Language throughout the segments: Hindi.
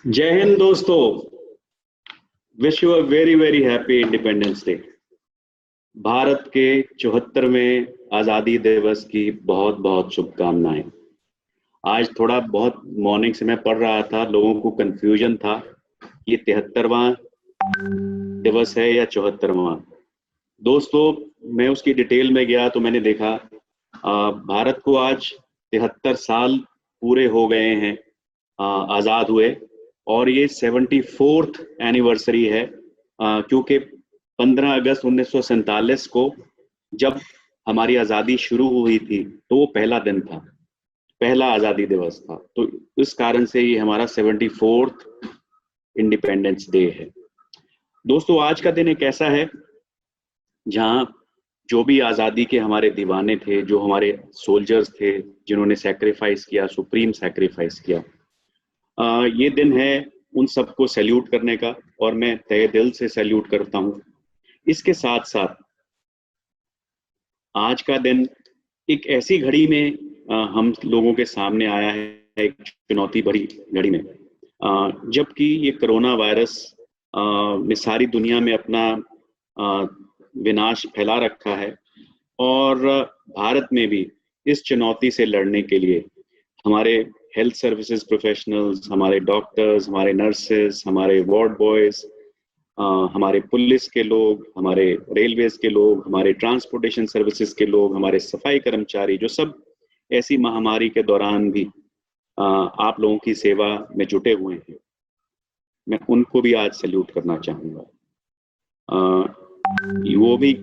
जय हिंद दोस्तों। Wish you a very very happy independence day. Bharat के 74वें आज़ादी दिवस की बहुत बहुत शुभकामनाएं। आज थोड़ा बहुत मॉर्निंग से मैं पढ़ रहा था, लोगों को कंफ्यूजन था ये 73वां दिवस है या 74वां। दोस्तों, मैं उसकी डिटेल में गया तो मैंने देखा भारत को आज 73 साल पूरे हो गए हैं आज़ाद हुए, और ये 74th एनिवर्सरी है क्योंकि 15 अगस्त 1947 को जब हमारी आज़ादी शुरू हुई थी तो वो पहला दिन था, पहला आज़ादी दिवस था। तो इस कारण से ये हमारा 74th इंडिपेंडेंस डे है। दोस्तों, आज का दिन एक ऐसा है जहाँ जो भी आज़ादी के हमारे दीवाने थे, जो हमारे सोल्जर्स थे जिन्होंने सैक्रिफाइस किया, सुप्रीम सैक्रिफाइस किया, ये दिन है उन सबको सैल्यूट करने का, और मैं तहे दिल से सैल्यूट करता हूँ। इसके साथ साथ आज का दिन एक ऐसी घड़ी में हम लोगों के सामने आया है, एक चुनौती भरी घड़ी में, जबकि ये कोरोना वायरस ने सारी दुनिया में अपना विनाश फैला रखा है, और भारत में भी इस चुनौती से लड़ने के लिए हमारे हेल्थ सर्विसेज प्रोफेशनल्स, हमारे डॉक्टर्स, हमारे नर्सेस, हमारे वार्ड बॉयज, हमारे पुलिस के लोग, हमारे रेलवेज के लोग, हमारे ट्रांसपोर्टेशन सर्विसेज के लोग, हमारे सफाई कर्मचारी, जो सब ऐसी महामारी के दौरान भी आप लोगों की सेवा में जुटे हुए हैं, मैं उनको भी आज सैल्यूट करना चाहूँगा। वो भी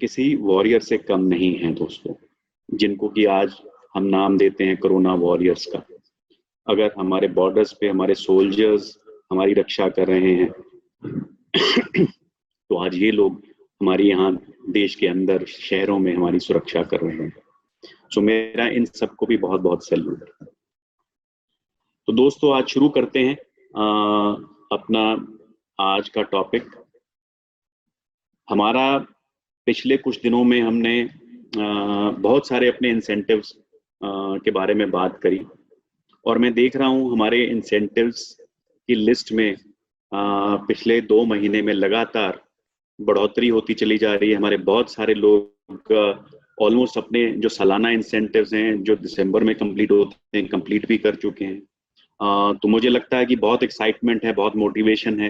किसी वॉरियर से कम नहीं हैं दोस्तों, जिनको कि आज हम नाम देते हैं कोरोना वॉरियर्स का। अगर हमारे बॉर्डर्स पे हमारे सोल्जर्स हमारी रक्षा कर रहे हैं तो आज ये लोग हमारी यहाँ देश के अंदर शहरों में हमारी सुरक्षा कर रहे हैं। सो मेरा इन सबको भी बहुत बहुत सैल्यूट। तो दोस्तों, आज शुरू करते हैं अपना आज का टॉपिक। हमारा पिछले कुछ दिनों में हमने बहुत सारे अपने इंसेंटिव्स के बारे में बात करी, और मैं देख रहा हूँ हमारे इंसेंटिव्स की लिस्ट में पिछले 2 महीने में लगातार बढ़ोतरी होती चली जा रही है। हमारे बहुत सारे लोग ऑलमोस्ट अपने जो सालाना इंसेंटिव्स हैं जो दिसंबर में कंप्लीट होते हैं, कंप्लीट भी कर चुके हैं। तो मुझे लगता है कि बहुत एक्साइटमेंट है, बहुत मोटिवेशन है।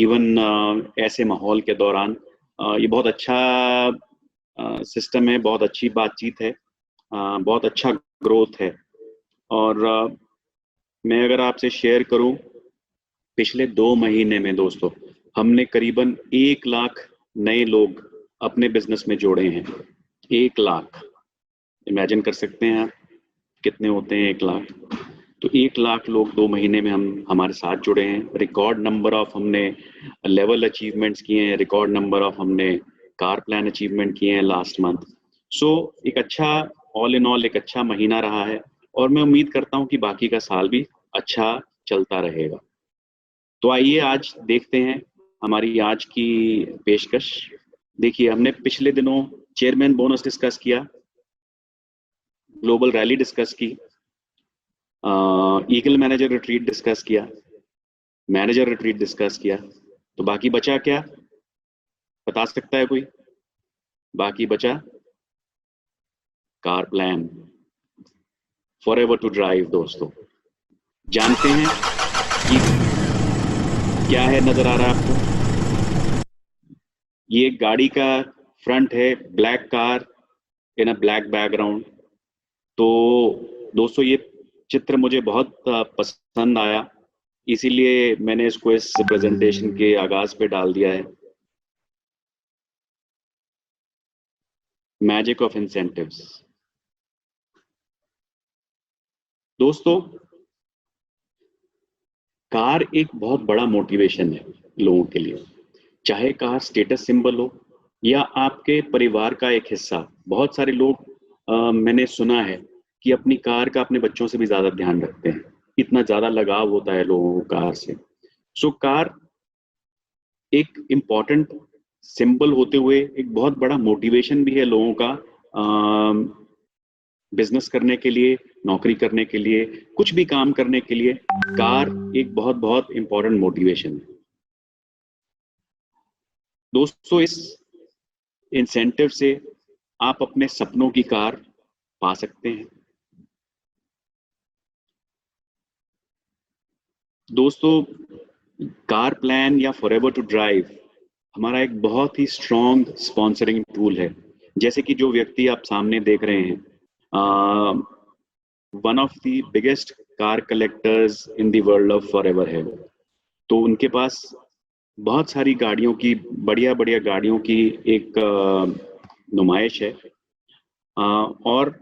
इवन ऐसे माहौल के दौरान ये बहुत अच्छा सिस्टम है, बहुत अच्छी बातचीत है, बहुत अच्छा ग्रोथ है। और मैं अगर आपसे शेयर करूं, पिछले 2 महीने में दोस्तों हमने करीबन 1 लाख नए लोग अपने बिजनेस में जोड़े हैं। 1 लाख, इमेजिन कर सकते हैं आप कितने होते हैं 1 लाख। तो 1 लाख लोग 2 महीने में हमारे साथ जुड़े हैं। रिकॉर्ड नंबर ऑफ हमने लेवल अचीवमेंट्स किए हैं, रिकॉर्ड नंबर ऑफ हमने कार प्लान अचीवमेंट किए हैं लास्ट मंथ। सो एक अच्छा, ऑल इन ऑल एक अच्छा महीना रहा है, और मैं उम्मीद करता हूं कि बाकी का साल भी अच्छा चलता रहेगा। तो आइए आज देखते हैं हमारी आज की पेशकश। देखिए, हमने पिछले दिनों चेयरमैन बोनस डिस्कस किया, ग्लोबल रैली डिस्कस की, ईगल मैनेजर रिट्रीट डिस्कस किया, मैनेजर रिट्रीट डिस्कस किया। तो बाकी बचा क्या, बता सकता है कोई? बाकी बचा car plan, forever to drive. दोस्तों, जानते हैं कि क्या है? नजर आ रहा है आपको? ये गाड़ी का फ्रंट है, black car in a black background. तो दोस्तों, ये चित्र मुझे बहुत पसंद आया, इसीलिए मैंने इसको इस प्रेजेंटेशन के आगाज पे डाल दिया है। Magic of incentives. दोस्तों, कार एक बहुत बड़ा मोटिवेशन है लोगों के लिए, चाहे कार स्टेटस सिंबल हो या आपके परिवार का एक हिस्सा। बहुत सारे लोग मैंने सुना है कि अपनी कार का अपने बच्चों से भी ज्यादा ध्यान रखते हैं, इतना ज्यादा लगाव होता है लोगों को कार से। सो कार एक इम्पॉर्टेंट सिंबल होते हुए एक बहुत बड़ा मोटिवेशन भी है लोगों का बिजनेस करने के लिए, नौकरी करने के लिए, कुछ भी काम करने के लिए कार एक बहुत बहुत इंपॉर्टेंट मोटिवेशन है। दोस्तों, इस इंसेंटिव से आप अपने सपनों की कार पा सकते हैं। दोस्तों, कार प्लान या फॉरएवर टू ड्राइव हमारा एक बहुत ही स्ट्रॉन्ग स्पॉन्सरिंग टूल है। जैसे कि जो व्यक्ति आप सामने देख रहे हैं, one of the biggest car collectors in the world of forever है। तो उनके पास बहुत सारी गाड़ियों की, बढ़िया बढ़िया गाड़ियों की एक नुमाइश है, और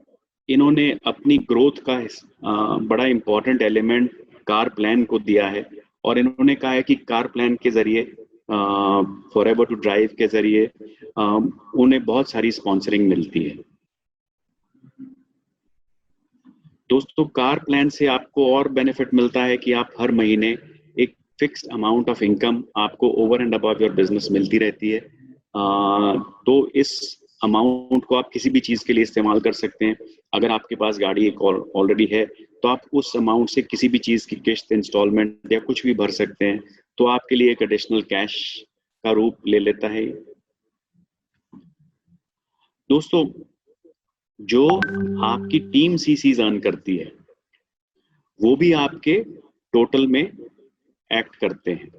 इन्होंने अपनी ग्रोथ का बड़ा इम्पोर्टेंट एलिमेंट कार प्लान को दिया है। और इन्होंने कहा है कि कार प्लान के जरिए, फॉरएवर टू ड्राइव के जरिए उन्हें बहुत सारी स्पॉन्सरिंग मिलती है। दोस्तों, कार प्लान से आपको और बेनिफिट मिलता है कि आप हर महीने एक फिक्स्ड अमाउंट ऑफ इनकम आपको over and above your business मिलती रहती है। तो इस अमाउंट को आप किसी भी चीज़ के लिए इस्तेमाल कर सकते हैं। अगर आपके पास गाड़ी एक ऑलरेडी है तो आप उस अमाउंट से किसी भी चीज़ की किस्त, इंस्टॉलमेंट या कुछ भी भर सकते हैं। तो आपके लिए एक एडिशनल कैश का रूप ले लेता है। दोस्तों, जो आपकी टीम सीसीज अर्न करती है वो भी आपके टोटल में एक्ट करते हैं।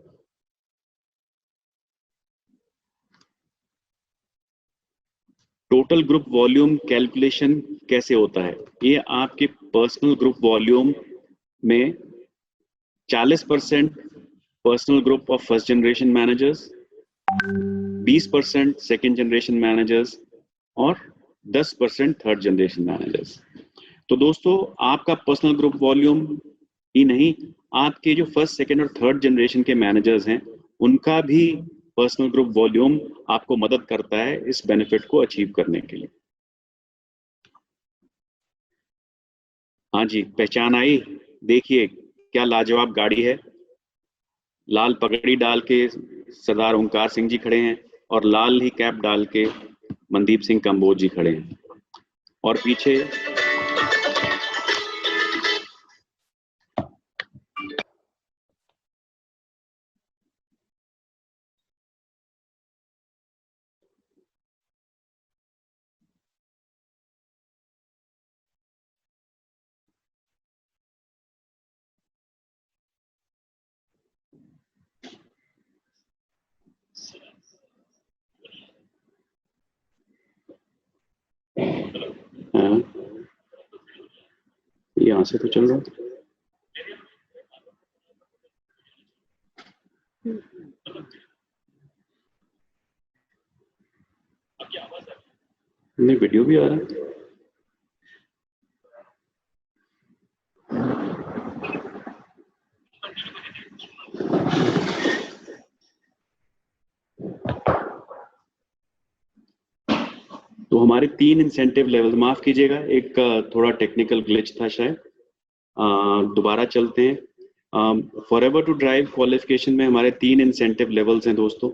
टोटल ग्रुप वॉल्यूम कैलकुलेशन कैसे होता है? ये आपके पर्सनल ग्रुप वॉल्यूम में 40% personal group of first generation managers, 20% second generation managers और 10% थर्ड जनरेशन मैनेजर्स। तो दोस्तों, आपका पर्सनल ग्रुप वॉल्यूम ही नहीं, आपके जो फर्स्ट, सेकेंड और थर्ड जनरेशन के मैनेजर्स हैं उनका भी पर्सनल ग्रुप वॉल्यूम आपको मदद करता है इस बेनिफिट को अचीव करने के लिए। हाँ जी, पहचान आई? देखिए क्या लाजवाब गाड़ी है। लाल पगड़ी डाल के सरदार ओंकार सिंह जी खड़े हैं और लाल ही कैप डाल के मनदीप सिंह कंबोज जी खड़े हैं, और पीछे यहाँ से तो चल रहा है। नहीं, वीडियो भी आ रहा है। तो हमारे 3 इंसेंटिव लेवल, माफ कीजिएगा एक थोड़ा टेक्निकल ग्लिच था शायद, दोबारा चलते हैं। फॉरएवर टू ड्राइव क्वालिफिकेशन में हमारे 3 इंसेंटिव लेवल्स हैं दोस्तों।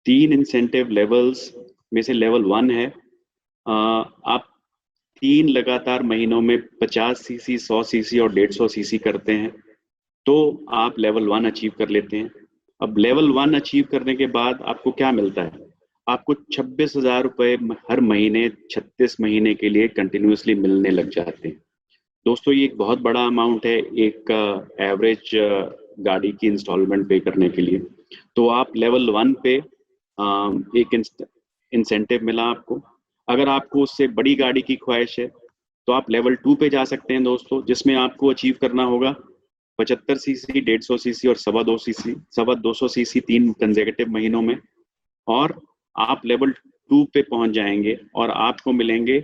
3 इंसेंटिव लेवल्स में से लेवल 1 है, आप 3 लगातार महीनों में 50 सीसी, 100 सीसी और 150 सीसी करते हैं तो आप लेवल 1 अचीव कर लेते हैं। अब लेवल 1 अचीव करने के बाद आपको क्या मिलता है? आपको 26,000 रुपये हर महीने 36 महीने के लिए कंटिन्यूसली मिलने लग जाते हैं। दोस्तों, ये एक बहुत बड़ा अमाउंट है एक एवरेज गाड़ी की इंस्टॉलमेंट पे करने के लिए। तो आप लेवल 1 पे एक इंसेंटिव मिला आपको। अगर आपको उससे बड़ी गाड़ी की ख्वाहिश है तो आप लेवल 2 पे जा सकते हैं दोस्तों, जिसमें आपको अचीव करना होगा 75 सीसी, 150 सीसी और 250 सीसी 3 कंसेक्यूटिव महीनों में, और आप लेवल 2 पे पहुंच जाएंगे और आपको मिलेंगे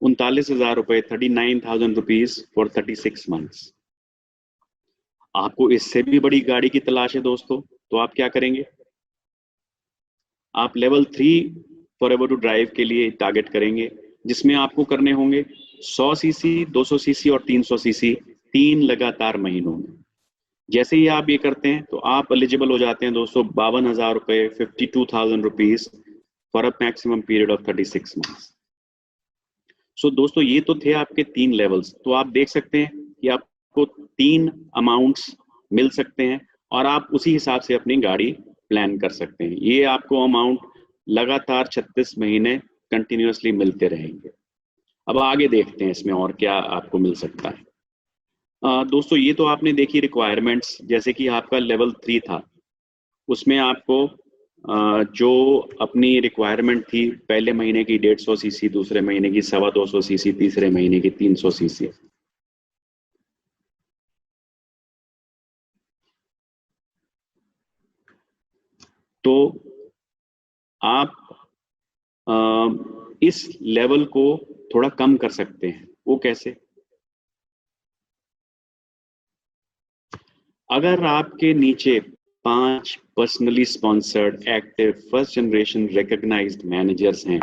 39,000 रुपये, 39,000 रुपीज फॉर 36 मंथ्स। आपको इससे भी बड़ी गाड़ी की तलाश है दोस्तों, तो आप क्या करेंगे? आप लेवल 3 फॉरएवर टू ड्राइव के लिए टारगेट करेंगे, जिसमें आपको करने होंगे 100 सीसी, 200 सीसी और 300 सीसी 3 लगातार महीनों में। जैसे ही आप ये करते हैं तो आप एलिजिबल हो जाते हैं दोस्तों 52,000 रुपये, 52,000 rupees for a maximum period of 36 months. So दोस्तों ये तो थे आपके 3 लेवल्स। तो आप देख सकते हैं कि आपको 3 अमाउंट्स मिल सकते हैं और आप उसी हिसाब से अपनी गाड़ी प्लान कर सकते हैं। ये आपको अमाउंट लगातार 36 महीने कंटिन्यूअसली मिलते रहेंगे। अब आगे देखते हैं इसमें और क्या आपको मिल सकता है। दोस्तों ये तो आपने देखी रिक्वायरमेंट्स, जैसे कि आपका लेवल 3 था, उसमें आपको जो अपनी रिक्वायरमेंट थी पहले महीने की 150 सीसी, दूसरे महीने की 250 सीसी, तीसरे महीने की 300 सीसी। तो आप इस लेवल को थोड़ा कम कर सकते हैं। वो कैसे? अगर आपके नीचे 5 personally sponsored active first generation recognised managers हैं,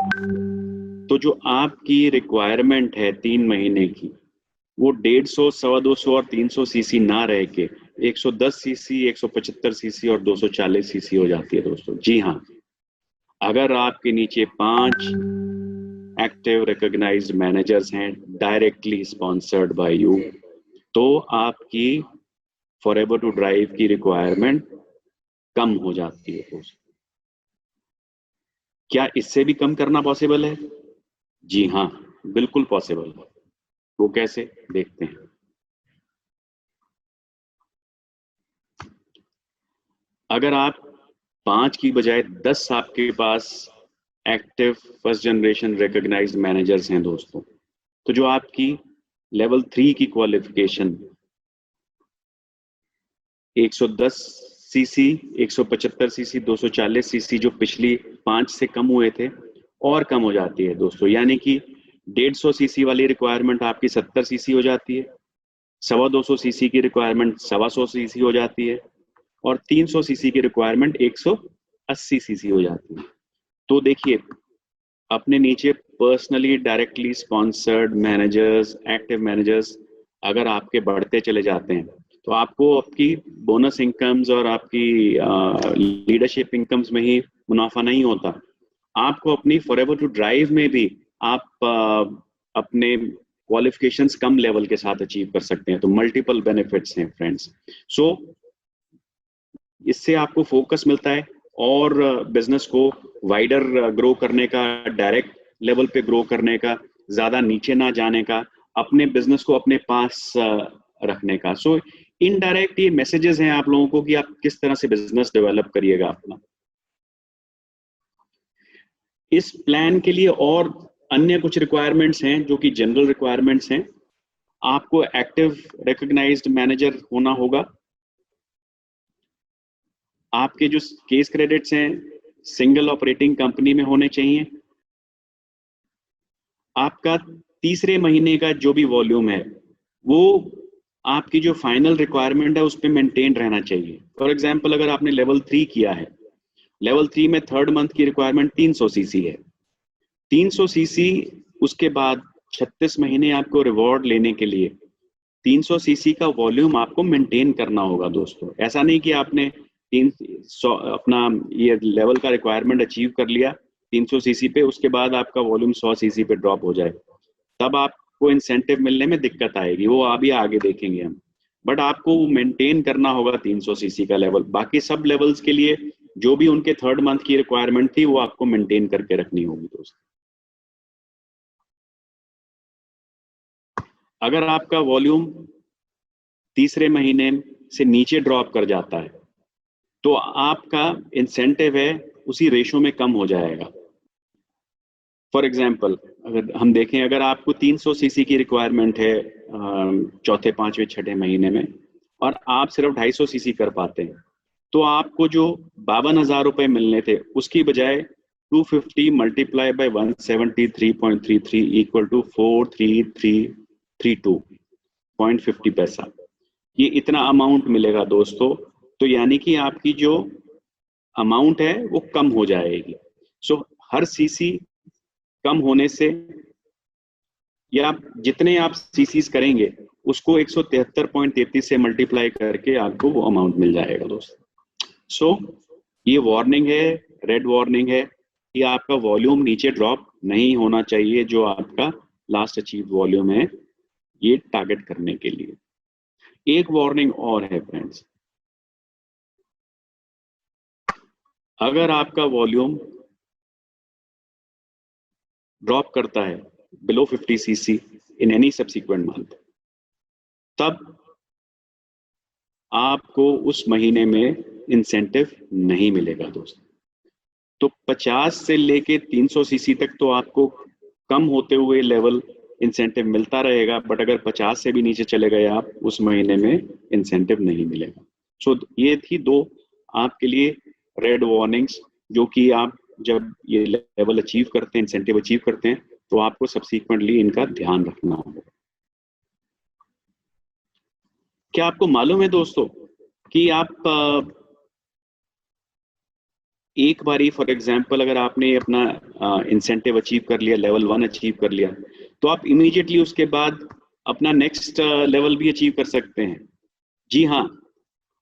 तो जो आपकी रिक्वायरमेंट है 3 महीने की, वो 150, 250 और 300 सीसी ना रह के 110 सीसी, 175 सीसी और 240 सीसी हो जाती है दोस्तों। जी हाँ, अगर आपके नीचे 5 एक्टिव रिकॉग्नाइज्ड मैनेजर्स हैं डायरेक्टली स्पॉन्सर्ड बाय यू, तो आपकी फॉरएवर टू ड्राइव की रिक्वायरमेंट कम हो जाती है दोस्तों। क्या इससे भी कम करना पॉसिबल है? जी हाँ, बिल्कुल पॉसिबल है। वो कैसे, देखते हैं। अगर आप 5 की बजाय 10 आपके पास active first generation recognised managers हैं दोस्तों, तो जो आपकी लेवल 3 की क्वालिफिकेशन 110 सीसी, 175 सीसी, 240 सीसी जो पिछली 5 से कम हुए थे और कम हो जाती है दोस्तों। यानी कि 150 सीसी वाली रिक्वायरमेंट आपकी 70 सीसी हो जाती है, 250 सीसी की रिक्वायरमेंट 125 सीसी हो जाती है और 300 सीसी की रिक्वायरमेंट 180 सीसी हो जाती है। तो देखिए, अपने नीचे personally directly sponsored managers, active managers अगर आपके बढ़ते चले जाते हैं, तो आपको आपकी बोनस इनकम्स और आपकी लीडरशिप इनकम्स में ही मुनाफा नहीं होता, आपको अपनी फॉरएवर टू ड्राइव में भी आप अपने क्वालिफिकेशंस कम लेवल के साथ अचीव कर सकते हैं। तो मल्टीपल बेनिफिट्स हैं फ्रेंड्स। सो इससे आपको फोकस मिलता है और बिजनेस को वाइडर ग्रो करने का, डायरेक्ट लेवल पे ग्रो करने का, ज्यादा नीचे ना जाने का, अपने बिजनेस को अपने पास रखने का। सो इनडायरेक्ट ये मैसेजेस हैं आप लोगों को कि आप किस तरह से बिजनेस डेवलप करिएगा अपना। इस प्लान के लिए और अन्य कुछ रिक्वायरमेंट्स हैं जो कि जनरल रिक्वायरमेंट्स हैं। आपको एक्टिव रिकॉग्नाइज्ड मैनेजर होना होगा, आपके जो केस क्रेडिट्स हैं सिंगल ऑपरेटिंग कंपनी में होने चाहिए, आपका तीसरे महीने का जो भी वॉल्यूम है वो आपकी जो फाइनल रिक्वायरमेंट है उस पर मेंटेन रहना चाहिए। फॉर एग्जांपल, अगर आपने लेवल 3 किया है, लेवल 3 में थर्ड मंथ की रिक्वायरमेंट 300 सीसी है, 300 सीसी, उसके बाद 36 महीने आपको रिवॉर्ड लेने के लिए 300 सीसी का वॉल्यूम आपको मेंटेन करना होगा दोस्तों। ऐसा नहीं कि आपने 300 अपना ये लेवल का रिक्वायरमेंट अचीव कर लिया 300 सीसी पे, उसके बाद आपका वॉल्यूम 100 सीसी पे ड्रॉप हो जाए, तब आपको इंसेंटिव मिलने में दिक्कत आएगी। वो अभी आगे देखेंगे हम। बट आपको मेंटेन करना होगा 300 सीसी का लेवल। बाकी सब लेवल्स के लिए जो भी उनके थर्ड मंथ की रिक्वायरमेंट थी वो आपको मेंटेन करके रखनी होगी दोस्तों। अगर आपका वॉल्यूम तीसरे महीने से नीचे ड्रॉप कर जाता है तो आपका इंसेंटिव है उसी रेशो में कम हो जाएगा। फॉर एग्जाम्पल, अगर हम देखें, अगर आपको 300 सीसी की रिक्वायरमेंट है चौथे, पांचवें, छठे महीने में और आप सिर्फ 250 सीसी कर पाते हैं, तो आपको जो 52,000 रुपए मिलने थे उसकी बजाय 250 मल्टीप्लाई बाय 173.33 इक्वल टू 43332.50 पैसा, ये इतना अमाउंट मिलेगा दोस्तों। तो यानी कि आपकी जो अमाउंट है वो कम हो जाएगी। सो हर सीसी कम होने से, या जितने आप सीसीज करेंगे उसको 173.33 से मल्टीप्लाई करके आपको वो अमाउंट मिल जाएगा दोस्तों। सो ये वार्निंग है, रेड वार्निंग है कि आपका वॉल्यूम नीचे ड्रॉप नहीं होना चाहिए जो आपका लास्ट अचीव वॉल्यूम है, ये टारगेट करने के लिए। एक वार्निंग और है फ्रेंड्स, अगर आपका वॉल्यूम ड्रॉप करता है below 50 CC in any subsequent month, तब आपको उस महीने में इंसेंटिव नहीं मिलेगा दोस्तों। तो 50 से लेके 300 सीसी तक तो आपको कम होते हुए लेवल इंसेंटिव मिलता रहेगा, बट अगर 50 से भी नीचे चले गए आप, उस महीने में इंसेंटिव नहीं मिलेगा। सो ये थी दो आपके लिए रेड वार्निंग्स, जो कि आप जब ये लेवल अचीव करते हैं, इंसेंटिव अचीव करते हैं, तो आपको सब्सिक्वेंटली इनका ध्यान रखना होगा। क्या आपको मालूम है दोस्तों कि आप एक बारी फॉर एग्जांपल अगर आपने अपना इंसेंटिव अचीव कर लिया, लेवल 1 अचीव कर लिया, तो आप इमीडिएटली उसके बाद अपना नेक्स्ट लेवल भी अचीव कर सकते हैं। जी हाँ,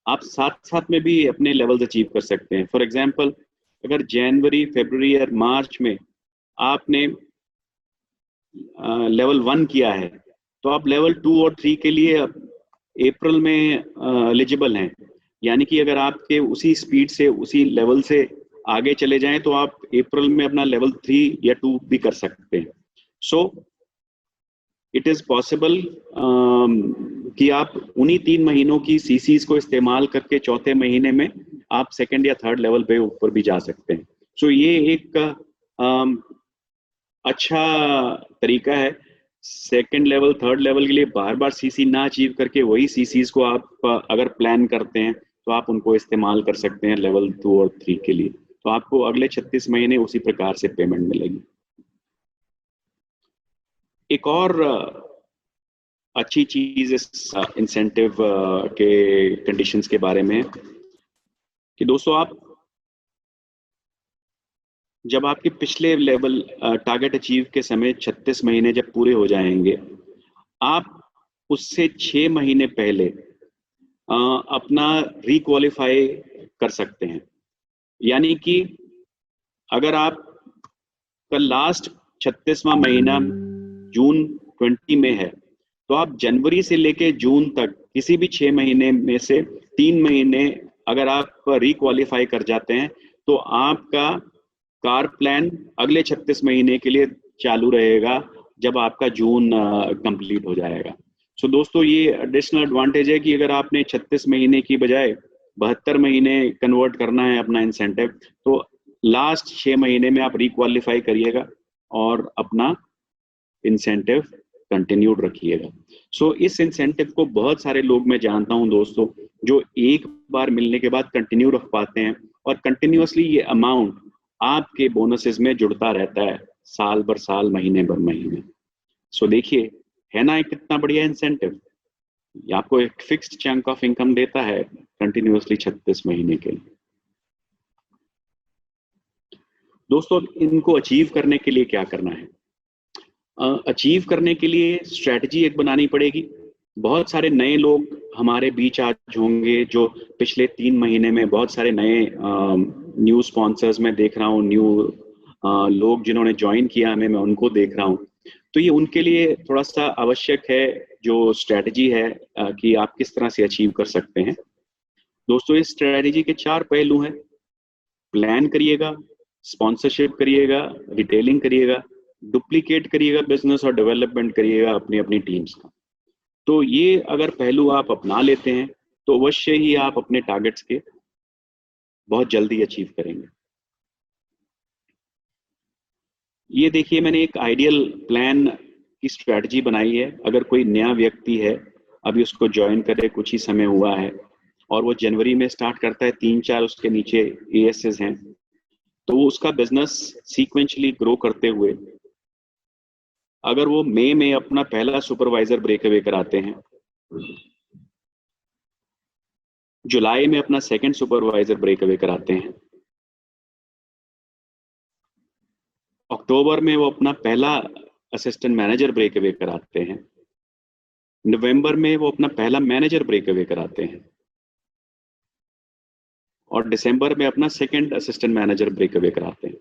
आप साथ साथ में भी अपने लेवल्स अचीव कर सकते हैं। फॉर एग्जांपल अगर जनवरी, फरवरी और मार्च में आपने लेवल 1 किया है, तो आप लेवल 2 और 3 के लिए अप्रैल में एलिजिबल हैं। यानी कि अगर आपके उसी स्पीड से, उसी लेवल से आगे चले जाएं, तो आप अप्रैल में अपना लेवल 3 या 2 भी कर सकते हैं। सो इट इज पॉसिबल कि आप उन्हीं 3 महीनों की सीसीज को इस्तेमाल करके चौथे महीने में आप सेकंड या थर्ड लेवल पे ऊपर भी जा सकते हैं। सो ये एक अच्छा तरीका है सेकंड लेवल, थर्ड लेवल के लिए बार बार सीसी ना अचीव करके वही सीसीज को आप अगर प्लान करते हैं, तो आप उनको इस्तेमाल कर सकते हैं लेवल 2 और 3 के लिए। तो आपको अगले 36 महीने उसी प्रकार से पेमेंट मिलेगी। एक और अच्छी चीज इस इंसेंटिव के कंडीशंस के बारे में कि दोस्तों, आप जब आपके पिछले लेवल टारगेट अचीव के समय 36 महीने जब पूरे हो जाएंगे, आप उससे 6 महीने पहले अपना रिक्वालिफाई कर सकते हैं। यानी कि अगर आप का लास्ट 36वां महीना जून 20 में है, तो आप जनवरी से लेके जून तक किसी भी 6 महीने में से 3 महीने अगर आप रिक्वालिफाई कर जाते हैं, तो आपका कार प्लान अगले 36 महीने के लिए चालू रहेगा जब आपका जून कंप्लीट हो जाएगा। सो दोस्तों, ये एडिशनल एडवांटेज है कि अगर आपने 36 महीने की बजाय 72 महीने कन्वर्ट करना है अपना इंसेंटिव, तो लास्ट 6 महीने में आप रिक्वालिफाई करिएगा और अपना इंसेंटिव कंटिन्यूड रखिएगा। सो इस इंसेंटिव को बहुत सारे लोग मैं जानता हूं दोस्तों, जो एक बार मिलने के बाद कंटिन्यू रख पाते हैं, और कंटिन्यूअसली ये अमाउंट आपके बोनसेस में जुड़ता रहता है साल भर साल, महीने भर महीने। सो देखिए, है ना एक कितना बढ़िया इंसेंटिव, आपको एक फिक्स्ड चंक ऑफ इनकम देता है कंटिन्यूअसली 36 महीने के लिए। दोस्तों, इनको अचीव करने के लिए क्या करना है? अचीव करने के लिए स्ट्रेटजी एक बनानी पड़ेगी। बहुत सारे नए लोग हमारे बीच आज होंगे जो पिछले 3 महीने में बहुत सारे नए न्यू स्पॉन्सर्स में देख रहा हूँ, न्यू लोग जिन्होंने ज्वाइन किया हमें, मैं उनको देख रहा हूँ। तो ये उनके लिए थोड़ा सा आवश्यक है जो स्ट्रेटजी है कि आप किस तरह से अचीव कर सकते हैं। दोस्तों, इस स्ट्रेटजी के 4 पहलू हैं। प्लान करिएगा, स्पॉन्सरशिप करिएगा, रिटेलिंग करिएगा, डुप्लीकेट करिएगा बिजनेस, और डेवलपमेंट करिएगा अपनी अपनी टीम्स का। तो ये अगर पहलू आप अपना लेते हैं, तो अवश्य ही आप अपने टारगेट्स के बहुत जल्दी अचीव करेंगे। ये देखिए, मैंने एक आइडियल प्लान की स्ट्रेटजी बनाई है। अगर कोई नया व्यक्ति है, अभी उसको ज्वाइन करे कुछ ही समय हुआ है, और वो जनवरी में स्टार्ट करता है, 3-4 उसके नीचे एएसएस हैं, तो वो उसका बिजनेस सीक्वेंशली ग्रो करते हुए अगर वो मई में अपना पहला सुपरवाइजर ब्रेकअवे कराते हैं, जुलाई में अपना सेकंड सुपरवाइजर ब्रेकअवे कराते हैं, अक्टूबर में वो अपना पहला असिस्टेंट मैनेजर ब्रेकअवे कराते हैं, नवंबर में वो अपना पहला मैनेजर ब्रेकअवे कराते हैं, और दिसंबर में अपना सेकंड असिस्टेंट मैनेजर ब्रेकअवे कराते हैं।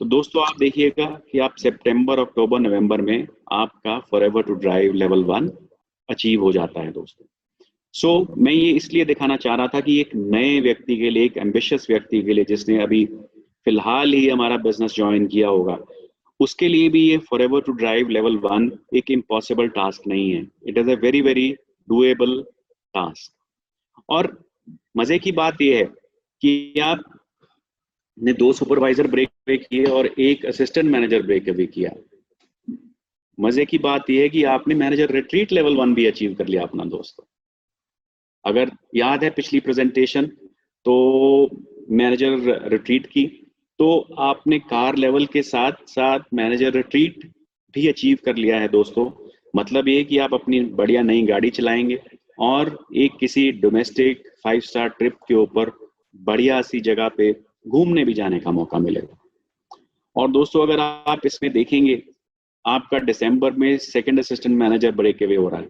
तो दोस्तों आप देखिएगा कि आप सितंबर, अक्टूबर, नवंबर में आपका forever to drive level 1 achieve हो जाता है दोस्तों। मैं ये इसलिए दिखाना चाह रहा था कि एक नए व्यक्ति के लिए, एक एम्बिशियस व्यक्ति के लिए जिसने अभी फिलहाल ही हमारा बिजनेस ज्वाइन किया होगा, उसके लिए भी ये फॉरएवर टू ड्राइव लेवल 1 एक इम्पॉसिबल टास्क नहीं है। It is a very very doable task. और मजे की बात यह है कि आपने 2 सुपरवाइजर ब्रेक अवे किए और 1 असिस्टेंट मैनेजर ब्रेक अवे किया। मजे की बात यह है कि आपने मैनेजर रिट्रीट लेवल 1 भी अचीव कर लिया अपना दोस्तों। अगर याद है पिछली प्रेजेंटेशन, तो मैनेजर रिट्रीट की, तो आपने कार लेवल के साथ साथ मैनेजर रिट्रीट भी अचीव कर लिया है दोस्तों। मतलब ये कि आप अपनी बढ़िया नई गाड़ी चलाएंगे और एक किसी डोमेस्टिक 5 स्टार ट्रिप के ऊपर बढ़िया सी जगह पे घूमने भी जाने का मौका मिलेगा। और दोस्तों अगर आप इसमें देखेंगे, आपका दिसंबर में 2nd assistant manager break away हो रहा है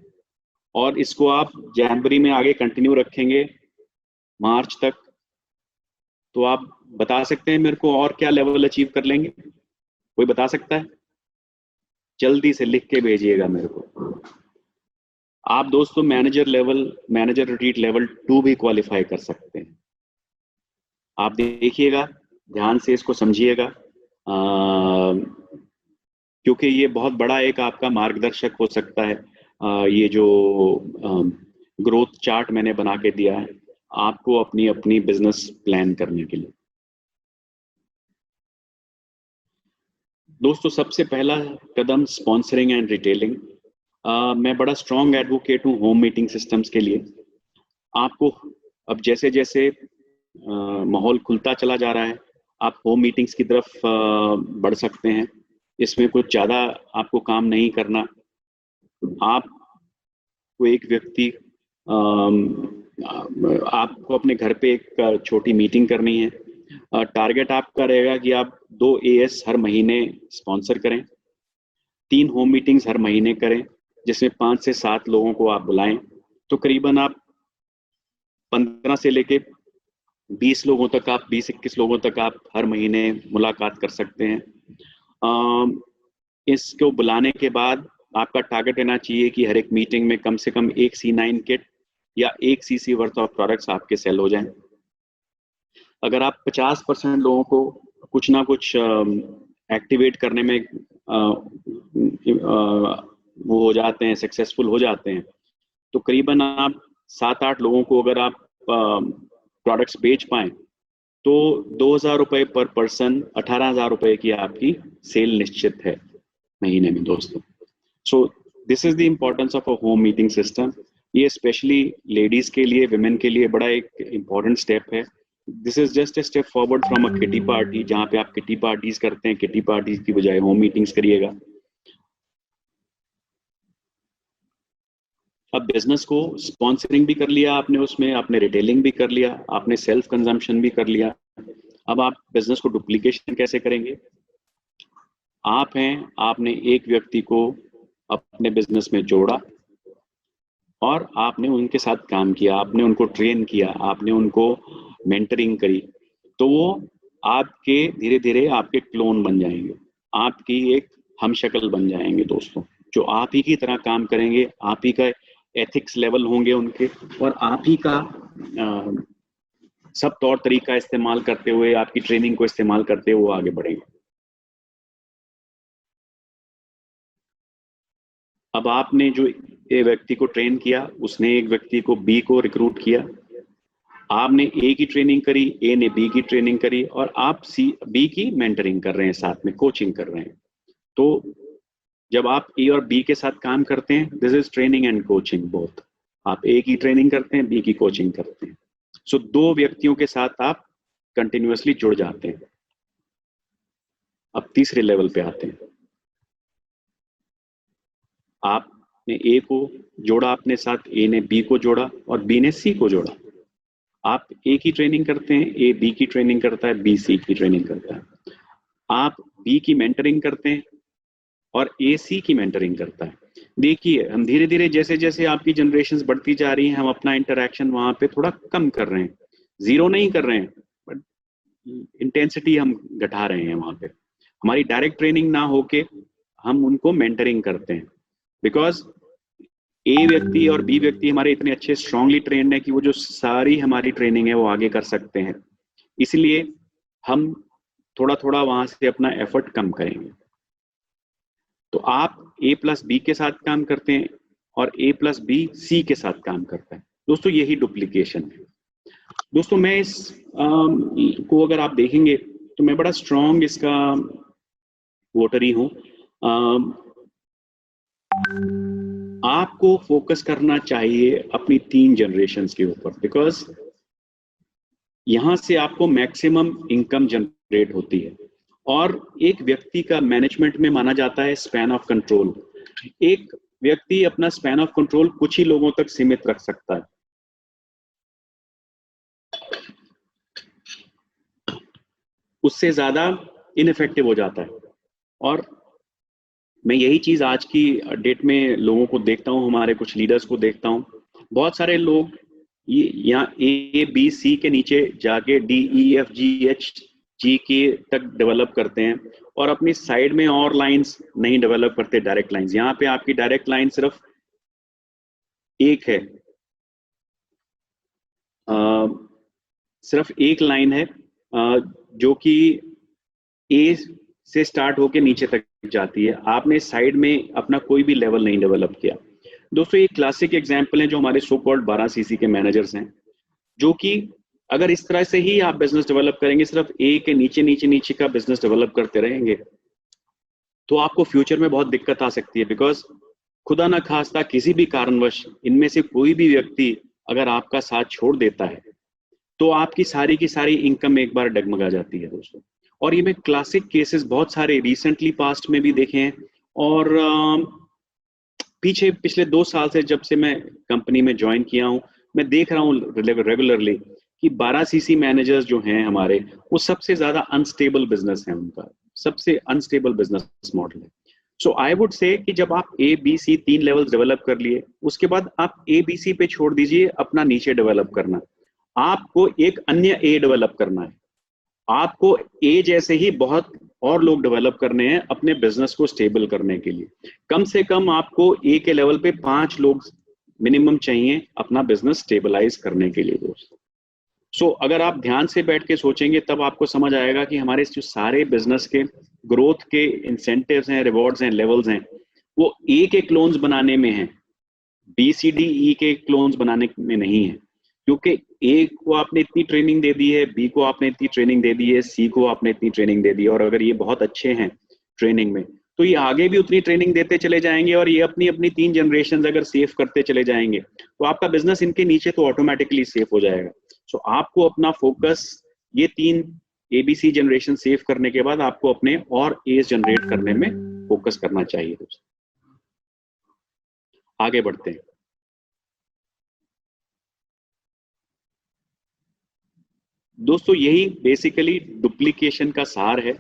और इसको आप जनवरी में आगे कंटिन्यू रखेंगे मार्च तक, तो आप बता सकते हैं मेरे को और क्या लेवल अचीव कर लेंगे? कोई बता सकता है? जल्दी से लिख के भेजिएगा मेरे को। आप दोस्तों मैनेजर रिट्रीट लेवल 2 भी क्वालिफाई कर सकते हैं। आप देखिएगा, ध्यान से इसको समझिएगा, क्योंकि ये बहुत बड़ा एक आपका मार्गदर्शक हो सकता है। ये जो ग्रोथ चार्ट मैंने बना के दिया है आपको अपनी अपनी बिजनेस प्लान करने के लिए। दोस्तों सबसे पहला कदम स्पॉन्सरिंग एंड रिटेलिंग। मैं बड़ा स्ट्रॉन्ग एडवोकेट हूँ होम मीटिंग सिस्टम्स के लिए। आपको अब जैसे जैसे माहौल खुलता चला जा रहा है, आप होम मीटिंग्स की तरफ बढ़ सकते हैं। इसमें कुछ ज़्यादा आपको काम नहीं करना। आपको एक व्यक्ति आपको अपने घर पे एक छोटी मीटिंग करनी है। टारगेट आपका रहेगा कि आप 2 AS हर महीने स्पॉन्सर करें, 3 होम मीटिंग्स हर महीने करें, जिसमें 5 से 7 लोगों को आप बुलाएं। तो करीबन आप 15 से लेके 20 लोगों तक, आप 20-21 लोगों तक आप हर महीने मुलाकात कर सकते हैं। इसको बुलाने के बाद आपका टारगेट रहना चाहिए कि हर एक मीटिंग में कम से कम 1 C9 किट या 1 CC वर्थ ऑफ प्रोडक्ट्स आपके सेल हो जाएं। अगर आप 50% लोगों को कुछ ना कुछ एक्टिवेट करने में वो हो जाते हैं, सक्सेसफुल हो जाते हैं, तो करीबन आप 7-8 लोगों को अगर आप प्रोडक्ट्स बेच पाएं तो 2,000 रुपए पर पर्सन, 18,000 रुपए की आपकी सेल निश्चित है महीने में दोस्तों। So this is the importance of a home meeting system. ये स्पेशली लेडीज के लिए, विमेन के लिए बड़ा एक इम्पोर्टेंट स्टेप है। This is just a step forward from a kitty party, जहाँ पे आप किटी पार्टीज करते हैं, किटी पार्टीज की बजाय होम मीटिंग्स करिएगा। अब बिजनेस को स्पॉन्सरिंग भी कर लिया आपने, उसमें आपने रिटेलिंग भी कर लिया, आपने सेल्फ कंजम्पशन भी कर लिया। अब आप बिजनेस को डुप्लीकेशन कैसे करेंगे? आप हैं, आपने एक व्यक्ति को अपने बिजनेस में जोड़ा और आपने उनके साथ काम किया, आपने उनको ट्रेन किया, आपने उनको मेंटरिंग करी, तो वो आपके धीरे धीरे आपके क्लोन बन जाएंगे, आपकी एक हमशक्ल बन जाएंगे दोस्तों, जो आप ही की तरह काम करेंगे, आप ही का एथिक्स लेवल होंगे उनके, और आप ही का सब तौर तरीका इस्तेमाल करते हुए, आपकी ट्रेनिंग को इस्तेमाल करते हुए वो आगे बढ़ेंगे। अब आपने जो एक व्यक्ति को ट्रेन किया, उसने एक व्यक्ति को बी को रिक्रूट किया, आपने ए की ट्रेनिंग करी, ए ने बी की ट्रेनिंग करी, और आप बी की मेंटरिंग कर रहे हैं, साथ में कोचिंग कर रहे हैं। तो जब आप ए और बी के साथ काम करते हैं, this is training and coaching both. आप ए की ट्रेनिंग करते हैं, बी की कोचिंग करते हैं। सो 2 व्यक्तियों के साथ आप कंटिन्यूअसली जुड़ जाते हैं। अब तीसरे लेवल पे आते हैं। आपने ए को जोड़ा अपने साथ, ए ने बी को जोड़ा और बी ने सी को जोड़ा। आप ए की ट्रेनिंग करते हैं, ए बी की ट्रेनिंग करता है, बी सी की ट्रेनिंग करता है। आप बी की मेंटरिंग करते हैं और ए सी की मेंटरिंग करता है। देखिए, हम धीरे धीरे जैसे जैसे आपकी जनरेशन्स बढ़ती जा रही हैं, हम अपना इंटरेक्शन वहां पे थोड़ा कम कर रहे हैं, जीरो नहीं कर रहे हैं, बट इंटेंसिटी हम घटा रहे हैं वहां पे। हमारी डायरेक्ट ट्रेनिंग ना होके हम उनको मेंटरिंग करते हैं, बिकॉज ए व्यक्ति और बी व्यक्ति हमारे इतने अच्छे स्ट्रांगली ट्रेंड है कि वो जो सारी हमारी ट्रेनिंग है वो आगे कर सकते हैं, इसलिए हम थोड़ा थोड़ा वहां से अपना एफर्ट कम करेंगे। तो आप ए प्लस बी के साथ काम करते हैं और ए प्लस बी सी के साथ काम करता है। दोस्तों यही डुप्लीकेशन है। दोस्तों मैं इस को अगर आप देखेंगे तो मैं बड़ा स्ट्रांग इसका वोटरी हूँ। आपको फोकस करना चाहिए अपनी 3 जनरेशन्स के ऊपर, बिकॉज यहां से आपको मैक्सिमम इनकम जनरेट होती है। और एक व्यक्ति का मैनेजमेंट में माना जाता है स्पैन ऑफ कंट्रोल। एक व्यक्ति अपना स्पैन ऑफ कंट्रोल कुछ ही लोगों तक सीमित रख सकता है, उससे ज्यादा इनइफेक्टिव हो जाता है। और मैं यही चीज आज की डेट में लोगों को देखता हूँ, हमारे कुछ लीडर्स को देखता हूँ, बहुत सारे लोग ये यहाँ ए बी सी के नीचे जाके D E F G H G के तक डेवलप करते हैं और अपनी साइड में और लाइंस नहीं डेवलप करते, डायरेक्ट लाइंस। यहाँ पे आपकी डायरेक्ट लाइन सिर्फ एक है, सिर्फ एक लाइन है जो कि ए से स्टार्ट होके नीचे तक जाती है। आपने साइड में अपना कोई भी लेवल नहीं डेवलप किया। दोस्तों ये क्लासिक एग्जांपल है जो हमारे सो कॉल्ड 12 सीसी के मैनेजर्स हैं, जो कि अगर इस तरह से ही आप बिजनेस डेवलप करेंगे, सिर्फ ए के नीचे नीचे नीचे का बिजनेस डेवलप करते रहेंगे, तो आपको फ्यूचर में बहुत दिक्कत आ सकती है। बिकॉज खुदा ना खास्ता किसी भी कारणवश इनमें से कोई भी व्यक्ति अगर आपका साथ छोड़ देता है तो आपकी सारी की सारी इनकम एक बार डगमगा जाती है दोस्तों। और ये मैं क्लासिक केसेस बहुत सारे रिसेंटली पास्ट में भी देखे हैं, और पिछले 2 साल से जब से मैं कंपनी में ज्वाइन किया हूं, मैं देख रहा हूं रेगुलरली कि 12 सीसी मैनेजर्स जो हैं हमारे, वो सबसे ज्यादा अनस्टेबल बिजनेस है, उनका सबसे अनस्टेबल बिजनेस मॉडल है। सो आई वुड से कि जब आप A B C 3 levels develop कर लिए, उसके बाद आप ए बी सी पे छोड़ दीजिए अपना नीचे डेवलप करना, आपको एक अन्य ए डेवलप करना है। आपको ए जैसे ही बहुत और लोग डेवलप करने हैं अपने बिजनेस को स्टेबल करने के लिए। कम से कम आपको ए के लेवल पे 5 लोग मिनिमम चाहिए अपना बिजनेस स्टेबलाइज करने के लिए दोस्तों। सो अगर आप ध्यान से बैठ के सोचेंगे तब आपको समझ आएगा कि हमारे जो सारे बिजनेस के ग्रोथ के इंसेंटिव्स हैं, रिवॉर्ड्स हैं, लेवल्स हैं, वो ए के क्लोन्स बनाने में हैं, बी सी डी ई के क्लोन्स बनाने में नहीं है। क्योंकि ए को आपने इतनी ट्रेनिंग दे दी है, बी को आपने इतनी ट्रेनिंग दे दी है, सी को आपने इतनी ट्रेनिंग दे दी है, और अगर ये बहुत अच्छे हैं ट्रेनिंग में तो ये आगे भी उतनी ट्रेनिंग देते चले जाएंगे, और ये अपनी अपनी 3 जनरेशन अगर सेव करते चले जाएंगे तो आपका बिजनेस इनके नीचे तो ऑटोमेटिकली सेव हो जाएगा। सो आपको अपना फोकस ये 3 एबीसी जनरेशन सेव करने के बाद आपको अपने और एज जनरेट करने में फोकस करना चाहिए दोस्तों। आगे बढ़ते हैं। दोस्तों यही बेसिकली डुप्लीकेशन का सार है।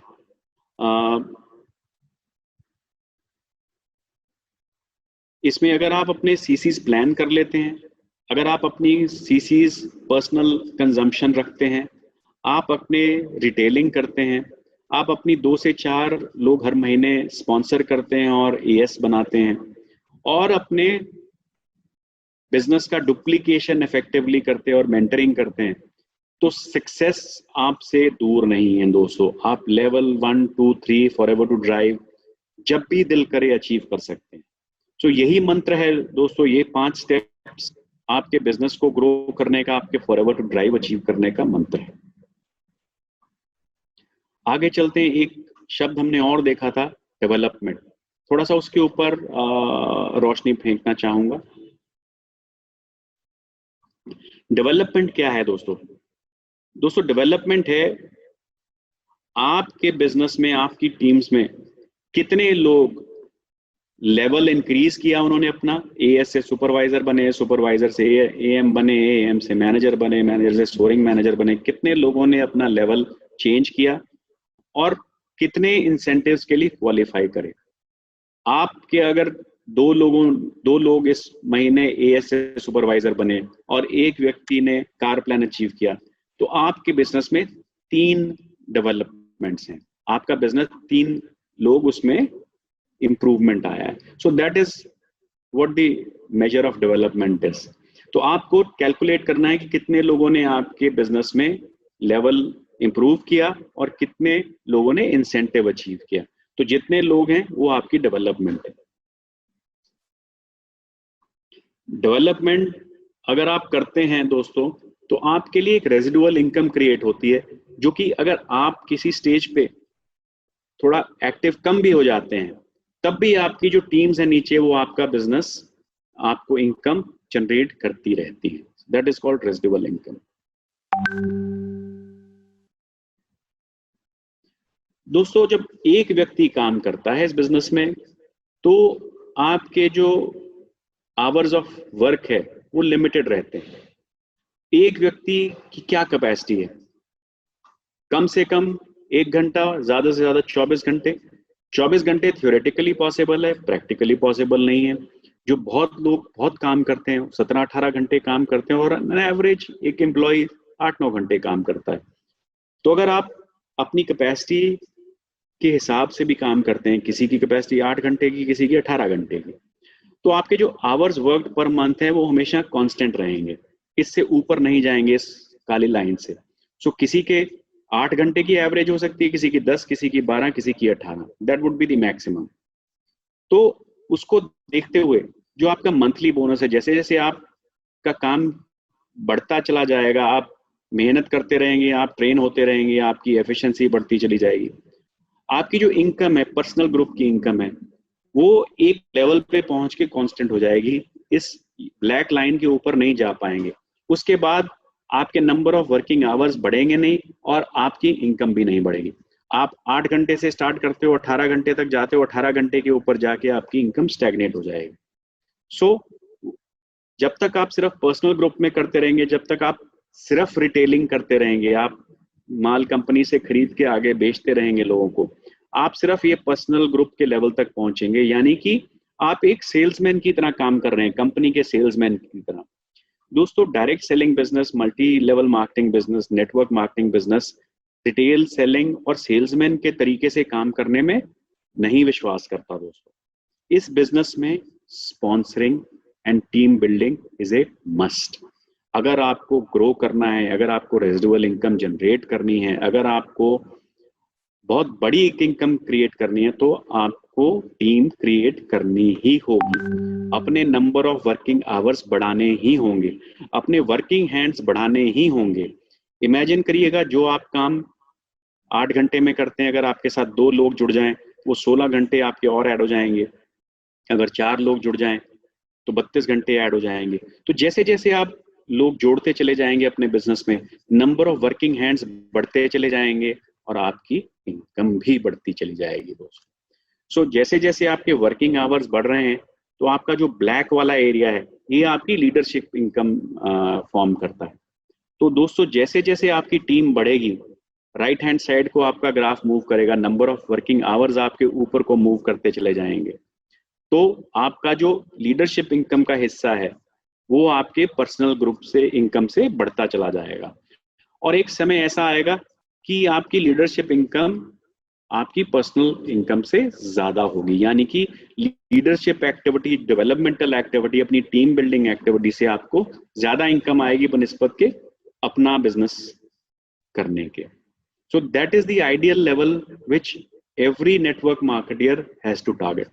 इसमें अगर आप अपने सीसीज प्लान कर लेते हैं, अगर आप अपनी सीसीज पर्सनल कंजम्पशन रखते हैं, आप अपने रिटेलिंग करते हैं, आप अपनी 2 से 4 लोग हर महीने स्पॉन्सर करते हैं और एएस बनाते हैं, और अपने बिजनेस का डुप्लीकेशन इफेक्टिवली करते हैं और मेंटरिंग करते हैं, तो सक्सेस आपसे दूर नहीं है दोस्तों। आप लेवल 1 2 3 फॉरएवर टू ड्राइव जब भी दिल करे अचीव कर सकते हैं। सो यही मंत्र है दोस्तों, ये 5 स्टेप्स आपके बिजनेस को ग्रो करने का, आपके फॉरएवर टू ड्राइव अचीव करने का मंत्र है। आगे चलते हैं। एक शब्द हमने और देखा था, डेवलपमेंट। थोड़ा सा उसके ऊपर रोशनी फेंकना चाहूंगा। डेवलपमेंट क्या है दोस्तों? दोस्तों डेवलपमेंट है आपके बिजनेस में, आपकी टीम्स में कितने लोग लेवल इंक्रीज किया उन्होंने अपना, एएस से सुपरवाइजर बने, सुपरवाइजर से एएम बने, एएम से मैनेजर बने, मैनेजर से स्टोरिंग मैनेजर बने, कितने लोगों ने अपना लेवल चेंज किया और कितने इंसेंटिव्स के लिए क्वालिफाई करे। आपके अगर 2 लोग इस महीने एएस से सुपरवाइजर बने और एक व्यक्ति ने कार प्लान अचीव किया, तो आपके बिजनेस में 3 डेवलपमेंट्स हैं। आपका बिजनेस 3 लोग उसमें इंप्रूवमेंट आया है। सो that is what the measure of development is. तो आपको कैलकुलेट करना है कि कितने लोगों ने आपके बिजनेस में लेवल इंप्रूव किया और कितने लोगों ने इंसेंटिव अचीव किया। तो जितने लोग हैं वो आपकी डेवलपमेंट है। डेवलपमेंट अगर आप करते हैं दोस्तों, तो आपके लिए एक रेजिडुअल इनकम क्रिएट होती है, जो कि अगर आप किसी स्टेज पे थोड़ा एक्टिव कम भी हो जाते हैं, तब भी आपकी जो टीम्स है नीचे, वो आपका बिजनेस आपको इनकम जनरेट करती रहती है। That is called residual income. दोस्तों, जब एक व्यक्ति काम करता है इस बिजनेस में, तो आपके जो आवर्स ऑफ वर्क है वो लिमिटेड रहते हैं। एक व्यक्ति की क्या कैपेसिटी है? कम से कम 1 घंटा, ज्यादा से ज्यादा 24 घंटे। 24 घंटे थ्योरेटिकली पॉसिबल है, प्रैक्टिकली पॉसिबल नहीं है। जो बहुत लोग बहुत काम करते हैं, 17-18 घंटे काम करते हैं, और एवरेज एक एम्प्लॉय 8-9 घंटे काम करता है। तो अगर आप अपनी कैपेसिटी के हिसाब से भी काम करते हैं, किसी की कैपेसिटी 8 घंटे की, किसी की 18 घंटे की, तो आपके जो आवर्स वर्क पर मंथ है वो हमेशा कांस्टेंट रहेंगे, इससे ऊपर नहीं जाएंगे इस काली लाइन से। सो किसी के 8 घंटे की एवरेज हो सकती है, किसी की 10, किसी की 12, किसी की 18। That would be the maximum. तो उसको देखते हुए जो आपका मंथली बोनस है, जैसे जैसे आपका काम बढ़ता चला जाएगा, आप मेहनत करते रहेंगे, आप ट्रेन होते रहेंगे, आपकी एफिशिएंसी बढ़ती चली जाएगी। आपकी जो इनकम है, पर्सनल ग्रुप की इनकम है, वो एक लेवल पे पहुंच के कांस्टेंट हो जाएगी, इस ब्लैक लाइन के ऊपर नहीं जा पाएंगे। उसके बाद आपके नंबर ऑफ वर्किंग आवर्स बढ़ेंगे नहीं, और आपकी इनकम भी नहीं बढ़ेगी। आप 8 घंटे से स्टार्ट करते हो, 18 घंटे तक जाते हो, 18 घंटे के ऊपर जाके आपकी इनकम स्टैग्नेट हो जाएगी। सो जब तक आप सिर्फ पर्सनल ग्रुप में करते रहेंगे, जब तक आप सिर्फ रिटेलिंग करते रहेंगे, आप माल कंपनी से खरीद के आगे बेचते रहेंगे लोगों को, आप सिर्फ ये पर्सनल ग्रुप के लेवल तक पहुंचेंगे, यानी कि आप एक सेल्समैन की तरह काम कर रहे हैं, कंपनी के सेल्समैन की तरह। दोस्तों, direct selling business, multi level marketing business, network marketing business, retail selling और सेल्समैन के तरीके से काम करने में नहीं विश्वास करता। दोस्तों, इस बिजनेस में sponsoring and team building is a must. अगर आपको ग्रो करना है, अगर आपको रेजिडुअल इनकम जनरेट करनी है, अगर आपको बहुत बड़ी इनकम क्रिएट करनी है, तो आपको टीम क्रिएट करनी ही होगी। अपने नंबर ऑफ वर्किंग आवर्स बढ़ाने ही होंगे, अपने वर्किंग हैंड्स बढ़ाने ही होंगे। इमेजिन करिएगा, जो आप काम 8 घंटे में करते हैं, अगर आपके साथ 2 लोग जुड़ जाएं, वो 16 घंटे आपके और ऐड हो जाएंगे। अगर 4 लोग जुड़ जाएं तो 32 घंटे ऐड हो जाएंगे। तो जैसे जैसे आप लोग जोड़ते चले जाएंगे अपने बिजनेस में, नंबर ऑफ वर्किंग हैंड्स बढ़ते चले जाएंगे और आपकी इनकम भी बढ़ती चली जाएगी। दोस्तों, सो जैसे जैसे आपके वर्किंग आवर्स बढ़ रहे हैं, तो आपका जो ब्लैक वाला एरिया है, ये आपकी लीडरशिप इनकम फॉर्म करता है। तो दोस्तों, जैसे जैसे आपकी टीम बढ़ेगी, राइट हैंड साइड को आपका ग्राफ मूव करेगा, नंबर ऑफ वर्किंग आवर्स आपके ऊपर को मूव करते चले जाएंगे। तो आपका जो लीडरशिप इनकम का हिस्सा है, वो आपके पर्सनल ग्रुप से इनकम से बढ़ता चला जाएगा। और एक समय ऐसा आएगा कि आपकी लीडरशिप इनकम आपकी पर्सनल इनकम से ज्यादा होगी, यानी कि लीडरशिप एक्टिविटी, डेवलपमेंटल एक्टिविटी, अपनी टीम बिल्डिंग एक्टिविटी से आपको ज्यादा इनकम आएगी बनिस्बत के अपना बिजनेस करने के। So that is the ideal level which every network marketeer has to target.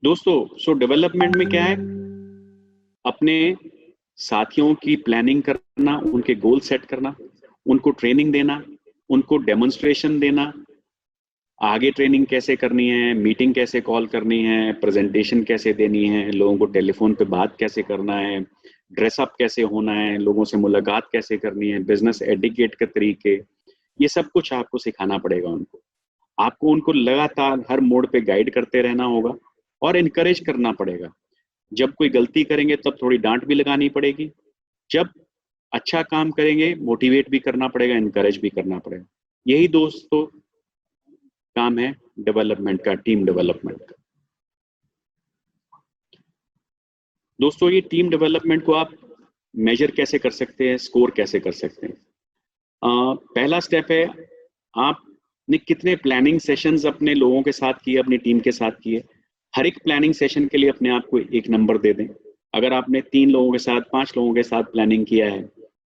दोस्तों, सो डेवलपमेंट में क्या है? अपने साथियों की प्लानिंग करना, उनके गोल सेट करना, उनको ट्रेनिंग देना, उनको डेमोन्स्ट्रेशन देना, आगे ट्रेनिंग कैसे करनी है, मीटिंग कैसे कॉल करनी है, प्रेजेंटेशन कैसे देनी है, लोगों को टेलीफोन पे बात कैसे करना है, ड्रेसअप कैसे होना है, लोगों से मुलाकात कैसे करनी है, बिजनेस एटिकेट के तरीके, ये सब कुछ आपको सिखाना पड़ेगा उनको। आपको उनको लगातार हर मोड़ पे गाइड करते रहना होगा और इनकरेज करना पड़ेगा। जब कोई गलती करेंगे तब थोड़ी डांट भी लगानी पड़ेगी, जब अच्छा काम करेंगे मोटिवेट भी करना पड़ेगा, इनकरेज भी करना पड़ेगा। यही दोस्तों काम है डेवलपमेंट का, टीम डेवलपमेंट का। दोस्तों, ये टीम डेवलपमेंट को आप मेजर कैसे कर सकते हैं, स्कोर कैसे कर सकते हैं? पहला स्टेप है, आपने कितने प्लानिंग सेशंस अपने लोगों के साथ किए, अपनी टीम के साथ किए। हर एक प्लानिंग सेशन के लिए अपने आप को एक नंबर दे दें। अगर आपने 3 लोगों के साथ, 5 लोगों के साथ प्लानिंग किया है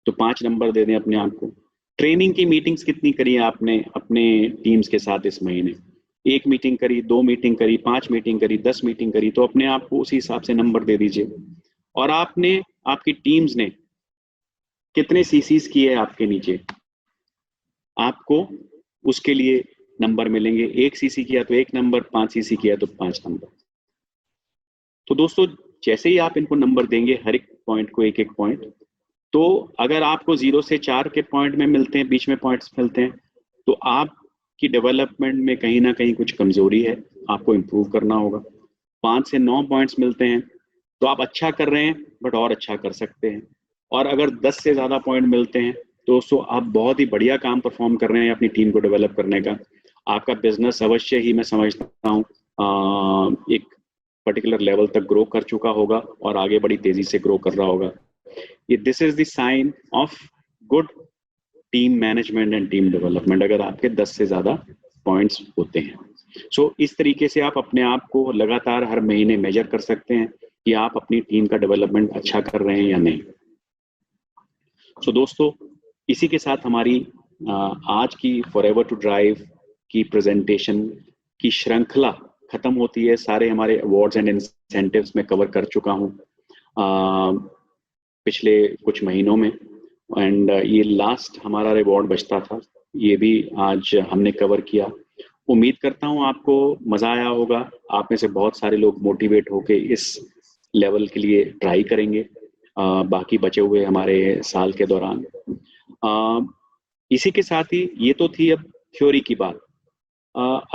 तो 5 नंबर दे दें अपने आप को। ट्रेनिंग की मीटिंग्स कितनी करी है आपने अपने टीम्स के साथ इस महीने? 1 मीटिंग करी, 2 मीटिंग करी, 5 मीटिंग करी, 10 मीटिंग करी, तो अपने आप को उसी हिसाब से नंबर दे दीजिए। और आपकी टीम्स ने कितने सीसीज किए आपके नीचे, आपको उसके लिए नंबर मिलेंगे। 1 सीसी किया तो 1 नंबर, 5 सीसी किया तो 5 नंबर। तो दोस्तों, जैसे ही आप इनको नंबर देंगे, हर एक पॉइंट को एक एक पॉइंट, तो अगर आपको 0 से 4 के पॉइंट में मिलते हैं, बीच में पॉइंट्स मिलते हैं, तो आपकी डेवलपमेंट में कहीं ना कहीं कुछ कमजोरी है, आपको इम्प्रूव करना होगा। 5 से 9 पॉइंट्स मिलते हैं तो आप अच्छा कर रहे हैं, बट और अच्छा कर सकते हैं। और अगर 10 से ज़्यादा पॉइंट मिलते हैं तो दोस्तों आप बहुत ही बढ़िया काम परफॉर्म कर रहे हैं अपनी टीम को डेवलप करने का। आपका बिजनेस अवश्य ही, मैं समझता हूँ, एक पर्टिकुलर लेवल तक ग्रो कर चुका होगा और आगे बड़ी तेजी से ग्रो कर रहा होगा। ये this is the sign of good team management and team development, अगर आपके 10 से ज़्यादा पॉइंट्स होते हैं। सो इस तरीके से आप अपने आप को लगातार हर महीने मेजर कर सकते हैं कि आप अपनी टीम का डेवलपमेंट अच्छा कर रहे हैं या नहीं। सो दोस्तों, इसी के साथ हमारी आज की फॉरएवर टू ड्राइव की प्रेजेंटेशन की श्रृंखला खत्म होती है। सारे हमारे अवार्ड्स एंड इंसेंटिव्स में कवर कर चुका हूँ पिछले कुछ महीनों में, एंड ये लास्ट हमारा रिवॉर्ड बचता था, ये भी आज हमने कवर किया। उम्मीद करता हूँ आपको मज़ा आया होगा। आप में से बहुत सारे लोग मोटिवेट होके इस लेवल के लिए ट्राई करेंगे बाकी बचे हुए हमारे साल के दौरान। इसी के साथ ही ये तो थी अब थ्योरी की बात।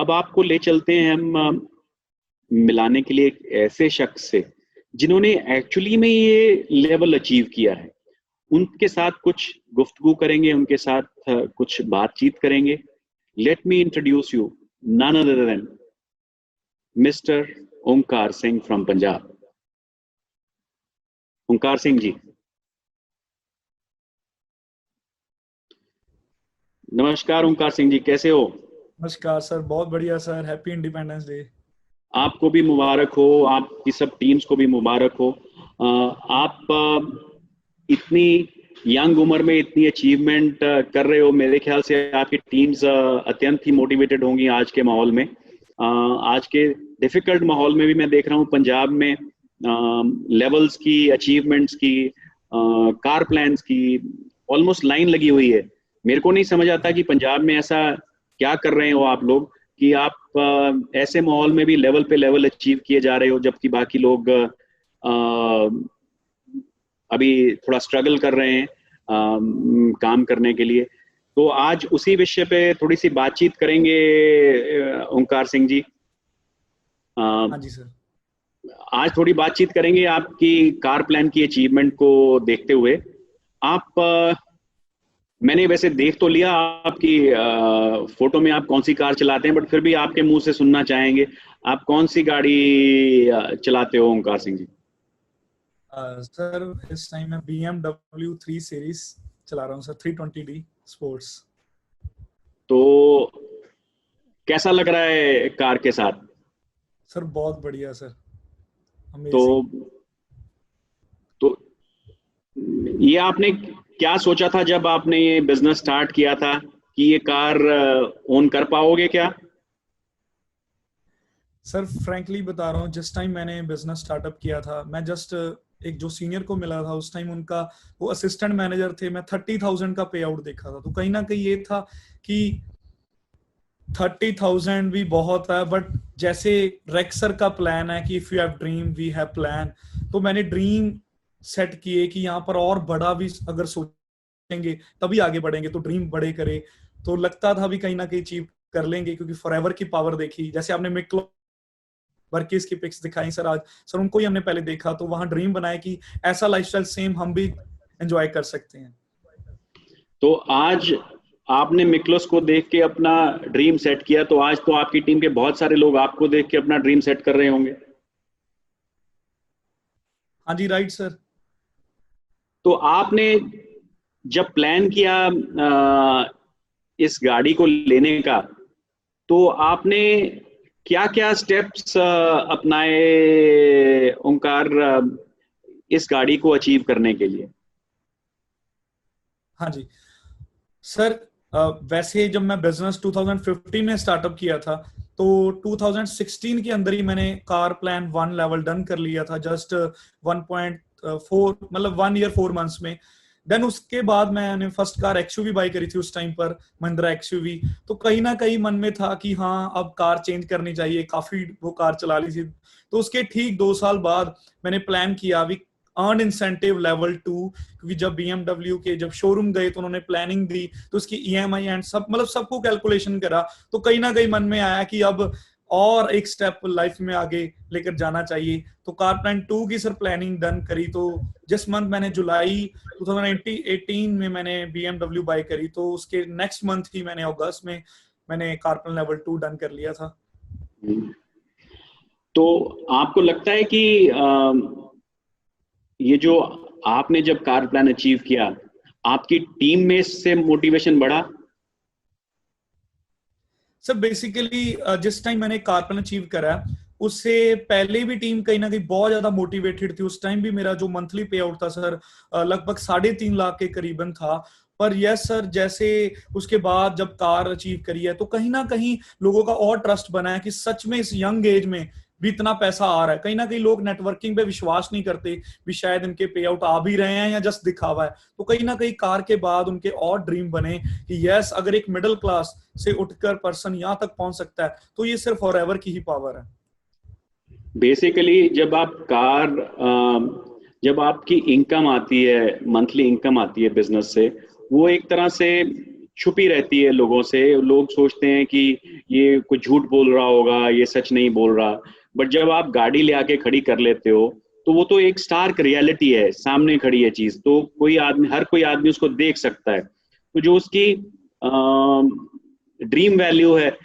अब आपको ले चलते हैं हम मिलाने के लिए एक ऐसे शख्स से जिन्होंने एक्चुअली में ये लेवल अचीव किया है। उनके साथ कुछ गुफ्तगू करेंगे, उनके साथ कुछ बातचीत करेंगे। Let me introduce you none other than mister Omkar Singh from Punjab. Omkar Singh ji, नमस्कार। ओंकार सिंह जी, कैसे हो? नमस्कार सर, बहुत बढ़िया सर। Happy independence day. आपको भी मुबारक हो, आपकी सब टीम्स को भी मुबारक हो। आप इतनी यंग उम्र में इतनी अचीवमेंट कर रहे हो। मेरे ख्याल से आपकी टीम्स अत्यंत ही मोटिवेटेड होंगी आज के माहौल में। आज के डिफिकल्ट माहौल में भी मैं देख रहा हूँ पंजाब में लेवल्स की, अचीवमेंट्स की, कार प्लान्स की ऑलमोस्ट लाइन लगी हुई है। मेरे को नहीं समझ आता कि पंजाब में ऐसा क्या कर रहे हो आप लोग कि आप ऐसे माहौल में भी लेवल पे लेवल अचीव किए जा रहे हो, जबकि बाकी लोग अभी थोड़ा स्ट्रगल कर रहे हैं काम करने के लिए। तो आज उसी विषय पे थोड़ी सी बातचीत करेंगे ओंकार सिंह जी। हाँ जी सर। आज थोड़ी बातचीत करेंगे आपकी कार प्लान की अचीवमेंट को देखते हुए। आप मैंने वैसे देख तो लिया आपकी फोटो में आप कौन सी कार चलाते हैं, बट फिर भी आपके मुंह से सुनना चाहेंगे, आप कौन सी गाड़ी चलाते हो ओंकार सिंह जी? सर इस टाइम मैं BMW 3 सीरीज चला रहा हूँ सर, 320D स्पोर्ट्स। तो कैसा लग रहा है कार के साथ? सर बहुत बढ़िया सर, तो अमेजिंग। तो ये आपने क्या सोचा था जब आपने ये बिजनेस स्टार्ट किया था कि ये कार ओन कर पाओगे क्या? सर फ्रैंकली बता रहा हूँ, जिस टाइम मैंने बिजनेस स्टार्टअप किया था, मैं जस्ट एक जो सीनियर को मिला था उस टाइम, उनका वो असिस्टेंट मैनेजर थे। मैं 30,000 का पे आउट देखा था, तो कहीं ना कहीं ये था कि 30,000 भी बहुत है, बट जैसे रेक्सर का प्लान है कि if you have dream we have plan, तो मैंने ड्रीम सेट किए कि यहाँ पर और बड़ा भी अगर सोचेंगे तभी आगे बढ़ेंगे, तो ड्रीम बड़े करे। तो लगता था भी कहीं ना कहीं अचीव कर लेंगे, क्योंकि फॉरएवर की पावर देखी। जैसे आपने मिक्लो वर्कीज की पिक्स दिखाई सर आज, सर उनको ही हमने पहले देखा, तो वहां ड्रीम बनाया कि ऐसा लाइफस्टाइल सेम हम भी एंजॉय कर सकते हैं। तो आज आपने मिक्लोस को देख के अपना ड्रीम सेट किया, तो आज तो आपकी टीम के बहुत सारे लोग आपको देख के अपना ड्रीम सेट कर रहे होंगे। हाँ जी, राइट सर। तो आपने जब प्लान किया इस गाड़ी को लेने का, तो आपने क्या क्या स्टेप्स अपनाए ओंकार इस गाड़ी को अचीव करने के लिए? हाँ जी सर, वैसे जब मैं बिजनेस 2015 में स्टार्टअप किया था, तो 2016 के अंदर ही मैंने कार प्लान 1 लेवल डन कर लिया था, जस्ट 1.4 मतलब 1 ईयर 4 मंथ्स में। देन उसके बाद मैंने फर्स्ट कार एक्सयूवी बाई करी थी उस टाइम पर, महिंद्रा एक्सयूवी। तो कहीं ना कहीं मन में था कि हाँ अब कार चेंज करनी चाहिए, काफी वो कार चला ली थी। तो उसके ठीक 2 साल बाद मैंने प्लान किया अभी अर्न इंसेंटिव लेवल 2, क्योंकि जब BMW के जब शोरूम गए तो उन्होंने प्लानिंग दी, तो उसकी EMI एंड सब मतलब सबको कैलकुलेशन करा। तो कहीं ना कहीं मन में आया कि अब और एक स्टेप लाइफ में आगे लेकर जाना चाहिए। तो कार प्लान 2 की सर प्लानिंग डन करी। तो जिस मंथ मैंने जुलाई 2018 में मैंने BMW बाय करी, तो उसके नेक्स्ट मंथ ही मैंने अगस्त में मैंने कार प्लान लेवल 2 डन कर लिया था। तो आपको लगता है कि ये जो आपने जब कार प्लान अचीव किया, आपकी टीम में इससे मोटिवेशन बढ़ा? सर बेसिकली जिस टाइम मैंने कार प्लान अचीव करा, उससे पहले भी टीम कहीं ना कहीं बहुत ज्यादा मोटिवेटेड थी। उस टाइम भी मेरा जो मंथली पे आउट था सर लगभग 3.5 लाख के करीबन था। पर यस सर, जैसे उसके बाद जब कार अचीव करी है, तो कहीं ना कहीं लोगों का और ट्रस्ट बना है कि सच में इस यंग एज में भी इतना पैसा आ रहा है। कहीं ना कहीं लोग नेटवर्किंग पे विश्वास नहीं करते भी शायद इनके पे आउट आ भी रहे हैं या जस्ट दिखावा है। तो कहीं ना कहीं कार के बाद उनके और ड्रीम बने कि यस, अगर एक मिडिल क्लास से उठकर पर्सन यहाँ तक पहुंच सकता है, तो ये सिर्फ फॉरएवर की ही पावर है। बेसिकली जब आपकी इनकम आती है, मंथली इनकम आती है बिजनेस से, वो एक तरह से छुपी रहती है लोगों से। लोग सोचते हैं कि ये कुछ झूठ बोल रहा होगा, ये सच नहीं बोल रहा। बट जब आप गाड़ी ले आके खड़ी कर लेते हो, तो वो तो एक स्टार्क रियलिटी है, सामने खड़ी है चीज, तो हर कोई आदमी उसको देख सकता है। तो जो उसकी ड्रीम वैल्यू है,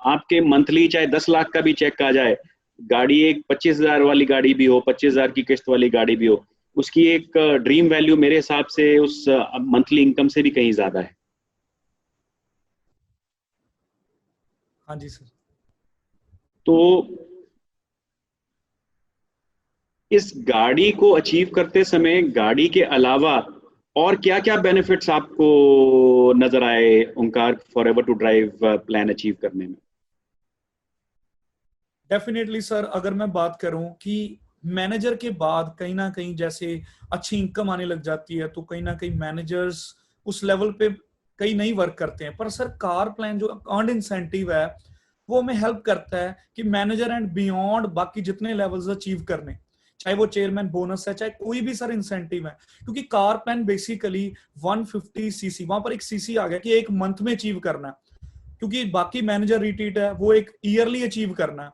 आपके मंथली चाहे 10 लाख का भी चेक आ जाए, गाड़ी एक 25,000 वाली गाड़ी भी हो, 25,000 की किस्त वाली गाड़ी भी हो, उसकी एक ड्रीम वैल्यू मेरे हिसाब से उस मंथली इनकम से भी कहीं ज्यादा है। हाँ जी सर। तो इस गाड़ी को अचीव करते समय गाड़ी के अलावा और क्या क्या बेनिफिट्स आपको नजर आए Omkar, forever to drive plan achieve करने में? डेफिनेटली सर, अगर मैं बात करूं कि मैनेजर के बाद कहीं ना कहीं जैसे अच्छी इनकम आने लग जाती है, तो कहीं ना कहीं मैनेजर्स उस लेवल पे कहीं नहीं वर्क करते हैं। पर सर कार प्लान जो अर्नड इंसेंटिव है, वो हमें हेल्प करता है कि मैनेजर एंड बियॉन्ड बाकी जितने लेवल्स अचीव करने, चाहे वो चेयरमैन बोनस है, चाहे कोई भी सर इंसेंटिव है। क्योंकि कार प्लान बेसिकली 150cc, वहां पर एक सीसी आ गया कि एक मंथ में अचीव करना है। क्योंकि बाकी मैनेजर रिट्रीट है वो एक ईयरली अचीव करना है।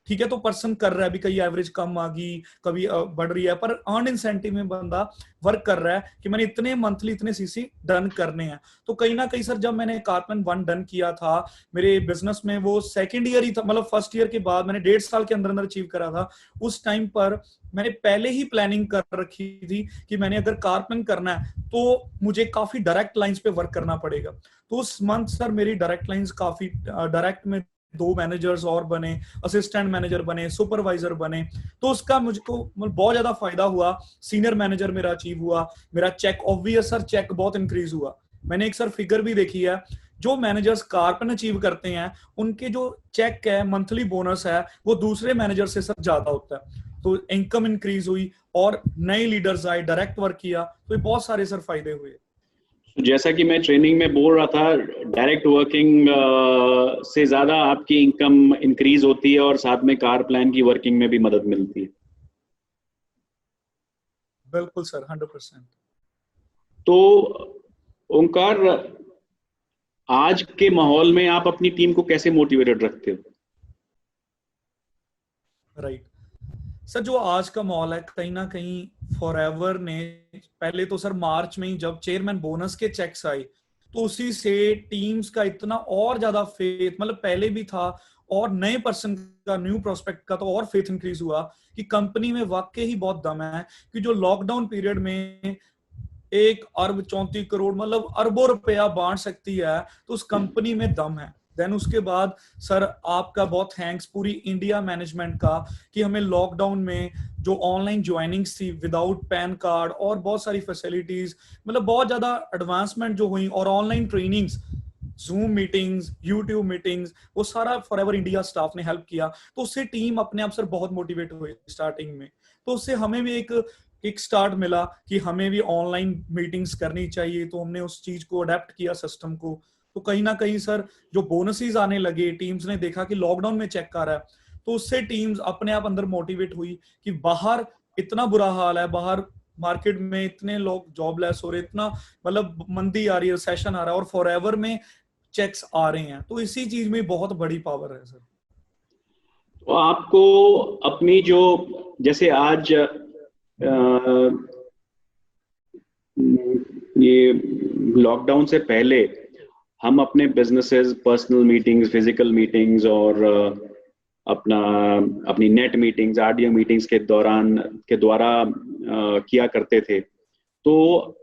ठीक है, तो पर्सन कर रहा है, अभी कहीं एवरेज कम आ गई, कभी बढ़ रही है, पर अर्न इंसेंटिव में बंदा वर्क कर रहा है कि मैंने इतने मंथली इतने सीसी डन करने हैं। तो कहीं ना कहीं सर, जब मैंने कारपेन 1 डन किया था मेरे बिजनेस में, वो सेकंड ईयर ही था, मतलब फर्स्ट ईयर के बाद मैंने 1.5 साल के अंदर अंदर अचीव करा था। उस टाइम पर मैंने पहले ही प्लानिंग कर रखी थी कि मैंने अगर कारपेन करना है तो मुझे काफी डायरेक्ट लाइंस पे वर्क करना पड़ेगा। तो उस मंथ सर मेरी डायरेक्ट लाइंस काफी डायरेक्ट में 2 मैनेजर्स और बने, असिस्टेंट मैनेजर बने, सुपरवाइजर बने। तो उसका मुझको बहुत ज्यादा फायदा हुआ। सीनियर मैनेजर मेरा अचीव हुआ, मेरा चेक ऑब्वियस सर चेक बहुत इंक्रीज हुआ। मैंने एक सर फिगर भी देखी है, जो मैनेजर्स कारपेन अचीव करते हैं उनके जो चेक है, मंथली बोनस है, वो दूसरे मैनेजर से सर ज्यादा होता है। तो इनकम इंक्रीज हुई और नए लीडर्स आए, डायरेक्ट वर्क किया, तो ये बहुत सारे सर फायदे हुए। जैसा कि मैं ट्रेनिंग में बोल रहा था, डायरेक्ट वर्किंग से ज़्यादा आपकी इनकम इंक्रीज होती है और साथ में कार प्लान की वर्किंग में भी मदद मिलती है। बिल्कुल सर, 100%। तो ओंकार, आज के माहौल में आप अपनी टीम को कैसे मोटिवेटेड रखते हो? राइट सर, जो आज का माहौल है कहीं ना कहीं फॉरएवर ने, पहले तो सर मार्च में ही जब चेयरमैन बोनस के चेक्स आए, तो उसी से टीम्स का इतना और ज्यादा फेथ, मतलब पहले भी था और नए पर्सन का, न्यू प्रोस्पेक्ट का तो और फेथ इंक्रीज हुआ कि कंपनी में वाकई ही बहुत दम है। कि जो लॉकडाउन पीरियड में 1 अरब 34 करोड़ मतलब अरबों रुपया बांट सकती है, तो उस कंपनी में दम है। देन उसके बाद सर आपका बहुत थैंक्स पूरी इंडिया मैनेजमेंट का कि हमें लॉकडाउन में जो ऑनलाइन ज्वाइनिंग्स थी विदाउट पैन कार्ड और बहुत सारी फैसिलिटीज, मतलब बहुत ज्यादा एडवांसमेंट जो हुई, और online trainings, zoom meetings, YouTube meetings, वो सारा फॉरएवर इंडिया स्टाफ ने हेल्प किया। तो उससे टीम अपने आप सर बहुत मोटिवेट हुई स्टार्टिंग में। तो उससे हमें भी एक स्टार्ट मिला कि हमें भी ऑनलाइन मीटिंग्स करनी चाहिए, तो हमने उस चीज को अडेप्ट किया सिस्टम को। तो कहीं ना कहीं सर जो बोनसेस आने लगे, टीम्स ने देखा कि लॉकडाउन में चेक कर रहा है, तो उससे टीम्स अपने आप अंदर मोटिवेट हुई कि बाहर इतना बुरा हाल है, बाहर मार्केट में इतने लोग जॉबलेस हो रहे, इतना मतलब मंदी आ रही है, सेशन आ रहा है, और फॉरएवर में चेक्स आ रहे हैं। तो इसी चीज में बहुत बड़ी पावर है सर। तो आपको अपनी जो, जैसे आज ये लॉकडाउन से पहले हम अपने businesses, personal meetings, physical meetings और अपनी नेट मीटिंग्स, आरडीओ मीटिंग्स के द्वारा किया करते थे। तो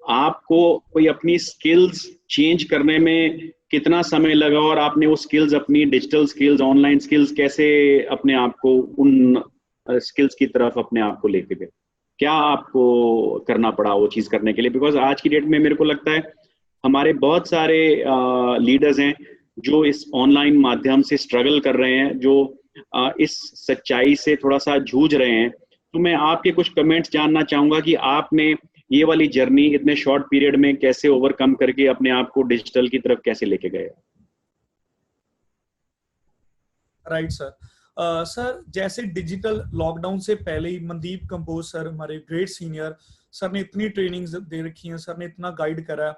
आपको कोई अपनी स्किल्स चेंज करने में कितना समय लगा, और आपने वो स्किल्स, अपनी डिजिटल स्किल्स, ऑनलाइन स्किल्स, कैसे अपने आप को उन स्किल्स की तरफ अपने आप को लेके गए? क्या आपको करना पड़ा वो चीज करने के लिए? बिकॉज आज की डेट में मेरे को लगता है हमारे बहुत सारे लीडर्स हैं जो इस ऑनलाइन माध्यम से स्ट्रगल कर रहे हैं, जो इस सच्चाई से थोड़ा सा जूझ रहे हैं। तो मैं आपके कुछ कमेंट्स जानना चाहूंगा कि आपने ये वाली जर्नी इतने शॉर्ट पीरियड में कैसे ओवरकम करके अपने आप को डिजिटल की तरफ कैसे लेके गए? Right sir. सर जैसे डिजिटल लॉकडाउन से पहले ही मनदीप कंपोज सर, हमारे ग्रेट सीनियर सर, ने इतनी ट्रेनिंग्स दे रखी हैं, सर ने इतना गाइड करा,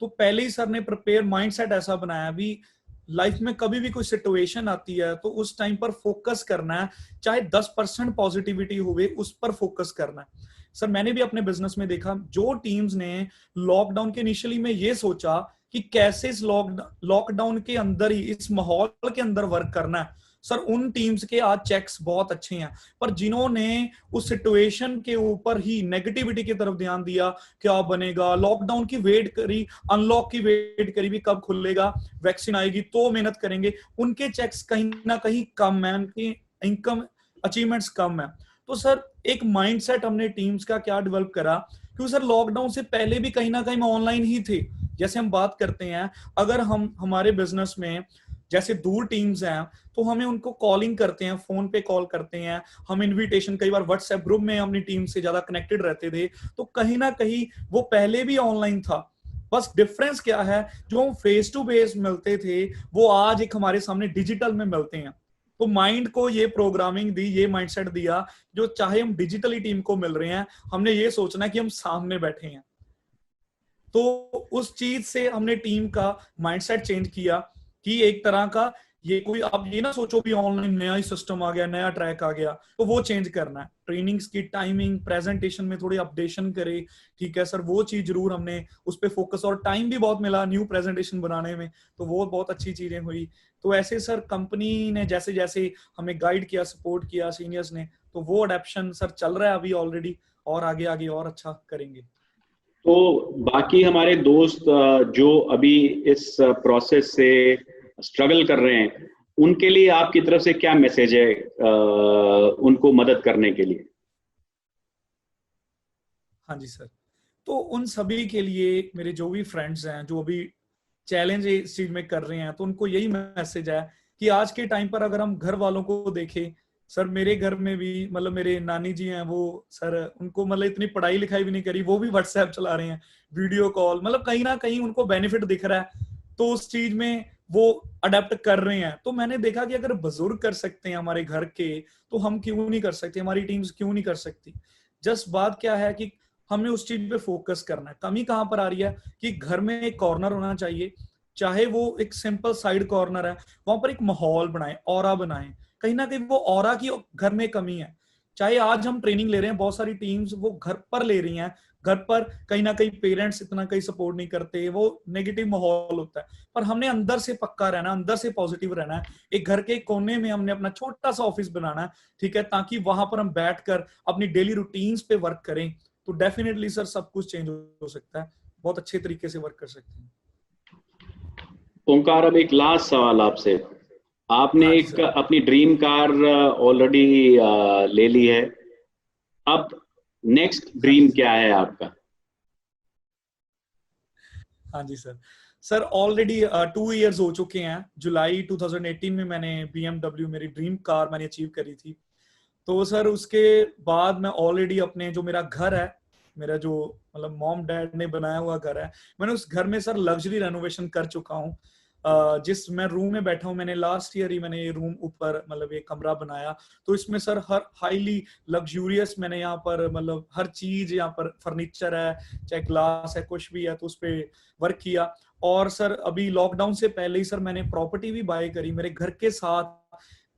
तो पहले ही सर ने प्रिपेयर माइंडसेट ऐसा बनाया भी लाइफ में कभी भी कोई सिचुएशन आती है तो उस टाइम पर फोकस करना है, चाहे 10% पॉजिटिविटी हुए उस पर फोकस करना है। सर मैंने भी अपने बिजनेस में देखा, जो टीम्स ने लॉकडाउन के इनिशियली में ये सोचा कि कैसे इस लॉकडाउन के अंदर ही, इस माहौल के अंदर वर्क करना है, सर उन टीम्स के आज चेक्स बहुत अच्छे हैं। पर जिन्होंने उस सिचुएशन के ऊपर ही नेगेटिविटी की तरफ ध्यान दिया, क्या बनेगा, लॉकडाउन की वेट करी, अनलॉक की वेट करी भी कब खुलेगा, वैक्सीन आएगी तो मेहनत करेंगे, उनके चेक्स कहीं ना कहीं कम है, उनकी इनकम अचीवमेंट्स कम है। तो सर एक माइंडसेट हमने टीम्स का क्या डेवलप करा, क्योंकि सर लॉकडाउन से पहले भी कहीं ना कहीं ऑनलाइन ही थे। जैसे हम बात करते हैं, अगर हम हमारे बिजनेस में जैसे दूर टीम्स हैं तो हमें उनको कॉलिंग करते हैं, फोन पे कॉल करते हैं, हम इनविटेशन, कई बार व्हाट्सएप ग्रुप में अपनी टीम से ज्यादा कनेक्टेड रहते थे, तो कहीं ना कहीं वो पहले भी ऑनलाइन था। बस डिफरेंस क्या है, जो हम फेस टू फेस मिलते थे वो आज एक हमारे सामने डिजिटल में मिलते हैं। तो माइंड को ये प्रोग्रामिंग दी, ये माइंडसेट दिया, जो चाहे हम डिजिटली टीम को मिल रहे हैं, हमने ये सोचना है कि हम सामने बैठे हैं। तो उस चीज से हमने टीम का माइंडसेट चेंज किया कि एक तरह का ये कोई, आप ये ना सोचो भी ऑनलाइन नया ही सिस्टम आ गया, नया ट्रैक आ गया, तो वो चेंज करना है। ट्रेनिंग्स की टाइमिंग, प्रेजेंटेशन में थोड़ी अपडेशन करे, ठीक है सर, वो चीज जरूर हमने उस पर फोकस, और टाइम भी बहुत मिला न्यू प्रेजेंटेशन बनाने में, तो वो बहुत अच्छी चीजें हुई। तो ऐसे सर कंपनी ने जैसे जैसे हमें गाइड किया, सपोर्ट किया सीनियर्स ने, तो वो अडेप्शन सर चल रहा है अभी ऑलरेडी, और आगे आगे और अच्छा करेंगे। तो बाकी हमारे दोस्त जो अभी इस प्रोसेस से स्ट्रगल कर रहे हैं, उनके लिए आपकी तरफ से क्या मैसेज है उनको मदद करने के लिए? हाँ जी सर, तो उन सभी के लिए मेरे जो भी फ्रेंड्स हैं जो अभी चैलेंज इस चीज में कर रहे हैं, तो उनको यही मैसेज है कि आज के टाइम पर अगर हम घर वालों को देखें, सर मेरे घर में भी मतलब मेरे नानी जी हैं, वो सर उनको मतलब इतनी पढ़ाई लिखाई भी नहीं करी, वो भी व्हाट्सएप चला रहे हैं, वीडियो कॉल, मतलब कहीं ना कहीं उनको बेनिफिट दिख रहा है, तो उस चीज में वो अडेप्ट कर रहे हैं। तो मैंने देखा कि अगर बुजुर्ग कर सकते हैं हमारे घर के, तो हम क्यों नहीं कर सकते, हमारी टीम्स क्यों नहीं कर सकती। जस्ट बात क्या है कि हमें उस चीज पे फोकस करना है। कमी कहां पर आ रही है कि घर में एक कॉर्नर होना चाहिए, चाहे वो एक सिंपल साइड कॉर्नर है, वहां पर एक माहौल बनाए, ऑरा बनाए। कहीं ना कहीं वो ऑरा की घर में कमी है। चाहे आज हम ट्रेनिंग ले रहे हैं, बहुत सारी टीम्स वो घर पर ले रही हैं, घर पर कहीं ना कहीं पेरेंट्स इतना कहीं सपोर्ट नहीं करते, वो नेगेटिव माहौल होता है। पर हमने अंदर से पक्का रहना, अंदर से पॉजिटिव रहना है। एक घर के कोने में हमने अपना छोटा सा ऑफिस बनाना है, ठीक है, ताकि वहां पर हम बैठकर अपनी डेली रूटीन्स पे वर्क करें, तो डेफिनेटली सर सब कुछ चेंज हो सकता है। बहुत अच्छे तरीके से वर्क कर सकते हैं। ओंकार, अब एक लास्ट सवाल आपसे। आपने हाँ जी एक सर। अपनी ड्रीम कार ऑलरेडी ले ली है, अब नेक्स्ट हाँ जी ड्रीम सर। क्या है आपका? हाँ जी सर। सर ऑलरेडी 2 इयर्स हो चुके हैं। जुलाई 2018 में मैंने BMW, मेरी ड्रीम कार मैंने अचीव करी थी। तो सर उसके बाद मैं ऑलरेडी अपने जो मेरा घर है, मेरा जो मतलब मॉम डैड ने बनाया हुआ घर है, मैंने उस घर में सर लग्जरी रेनोवेशन कर चुका हूँ। जिस मैं रूम में बैठा हूँ, मैंने लास्ट ईयर ही मैंने ये रूम ऊपर मतलब ये कमरा बनाया। तो इसमें सर हर हाईली लग्जूरियस मैंने यहाँ पर मतलब हर चीज, यहाँ पर फर्नीचर है, चाहे ग्लास है, कुछ भी है, तो उस पर वर्क किया। और सर अभी लॉकडाउन से पहले ही सर मैंने प्रॉपर्टी भी बाय करी, मेरे घर के साथ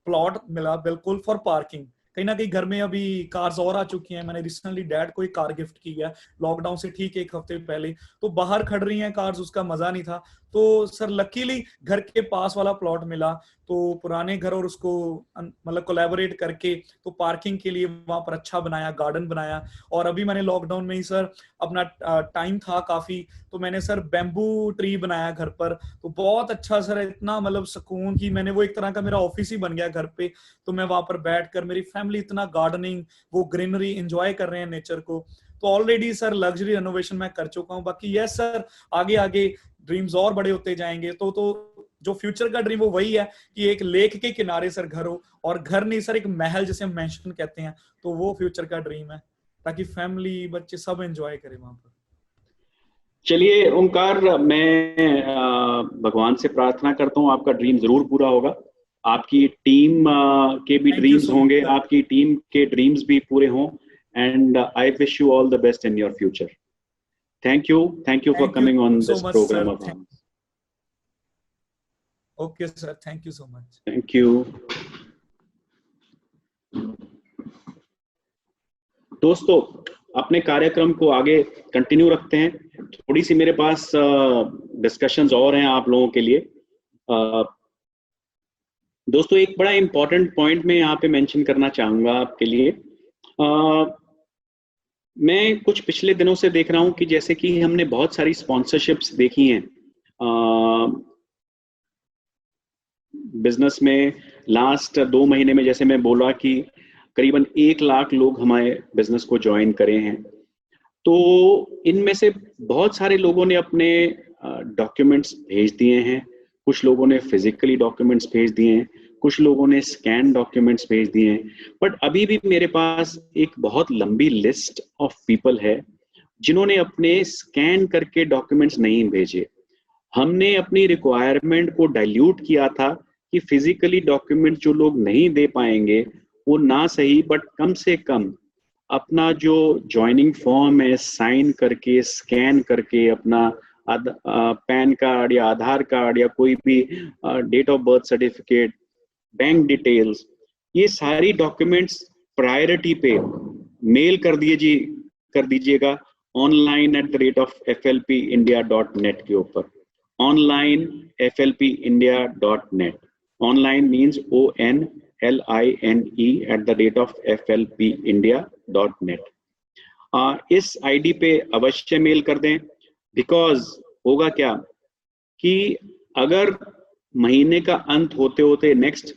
प्लॉट मिला बिल्कुल फॉर पार्किंग। कहीं ना कहीं घर में अभी कार्स और आ चुकी हैं। मैंने रिसेंटली डैड को एक कार गिफ्ट की है लॉकडाउन से ठीक 1 हफ्ते पहले। तो बाहर खड़ रही हैं कार्स, उसका मजा नहीं था। तो सर लकीली घर के पास वाला प्लॉट मिला, तो पुराने घर और उसको मतलब कोलैबोरेट करके तो पार्किंग के लिए वहां पर अच्छा बनाया, गार्डन बनाया। और अभी मैंने लॉकडाउन में ही सर अपना टाइम था काफी, तो मैंने सर बैम्बू ट्री बनाया घर पर। तो बहुत अच्छा सर, इतना मतलब सुकून की मैंने वो एक तरह का मेरा ऑफिस ही बन गया घर पे। तो मैं वहां पर बैठकर, मेरी फैमिली इतना गार्डनिंग, वो ग्रीनरी एंजॉय कर रहे हैं, नेचर को। तो ऑलरेडी सर लग्जरी रेनोवेशन मैं कर चुका हूँ। बाकी यस सर, आगे आगे ड्रीम्स और बड़े होते जाएंगे। तो जो फ्यूचर का ड्रीम वो वही है कि एक लेक के किनारे सर घर हो, और घर नहीं सर, एक महल जिसे हम मैंशन कहते हैं। तो वो फ्यूचर का ड्रीम है, ताकि फैमिली बच्चे सब एंजॉय करें वहां पर। चलिए ओंकार, मैं भगवान से प्रार्थना करता हूँ आपका ड्रीम जरूर पूरा होगा। आपकी टीम के भी thank you dreams so much होंगे, सर। आपकी टीम के ड्रीम्स भी पूरे हों। And I wish you all the best in your future. Thank you for thank you coming on so this much programme sir. Of ours. Okay sir, thank you so much. Thank you. दोस्तों, अपने कार्यक्रम को आगे कंटिन्यू रखते हैं। थोड़ी सी मेरे पास डिस्कशंस और हैं आप लोगों के लिए। दोस्तों, एक बड़ा इंपॉर्टेंट पॉइंट मैं यहाँ पे मेंशन करना चाहूंगा आपके लिए। मैं कुछ पिछले दिनों से देख रहा हूँ कि जैसे कि हमने बहुत सारी स्पॉन्सरशिप्स देखी हैं बिजनेस में। लास्ट 2 महीने में जैसे मैं बोला कि करीबन 1 लाख लोग हमारे बिजनेस को ज्वाइन करे हैं। तो इनमें से बहुत सारे लोगों ने अपने डॉक्यूमेंट्स भेज दिए हैं, कुछ लोगों ने फिजिकली डॉक्यूमेंट्स भेज दिए हैं, कुछ लोगों ने स्कैन डॉक्यूमेंट्स भेज दिए हैं। बट अभी भी मेरे पास एक बहुत लंबी लिस्ट ऑफ पीपल है जिन्होंने अपने स्कैन करके डॉक्यूमेंट्स नहीं भेजे। हमने अपनी रिक्वायरमेंट को डाइल्यूट किया था कि फिजिकली डॉक्यूमेंट जो लोग नहीं दे पाएंगे वो ना सही, बट कम से कम अपना जो ज्वाइनिंग फॉर्म है साइन करके, स्कैन करके अपना पैन कार्ड या आधार कार्ड या कोई भी date of birth certificate, bank details, ये सारी डॉक्यूमेंट्स प्रायोरिटी पे मेल कर दीजिएगा online@flpindia.net के ऊपर। online flpindia.net, online means ONLINE @flpindia.net। इस आईडी पे अवश्य मेल कर दें। बिकॉज होगा क्या कि अगर महीने का अंत होते होते, नेक्स्ट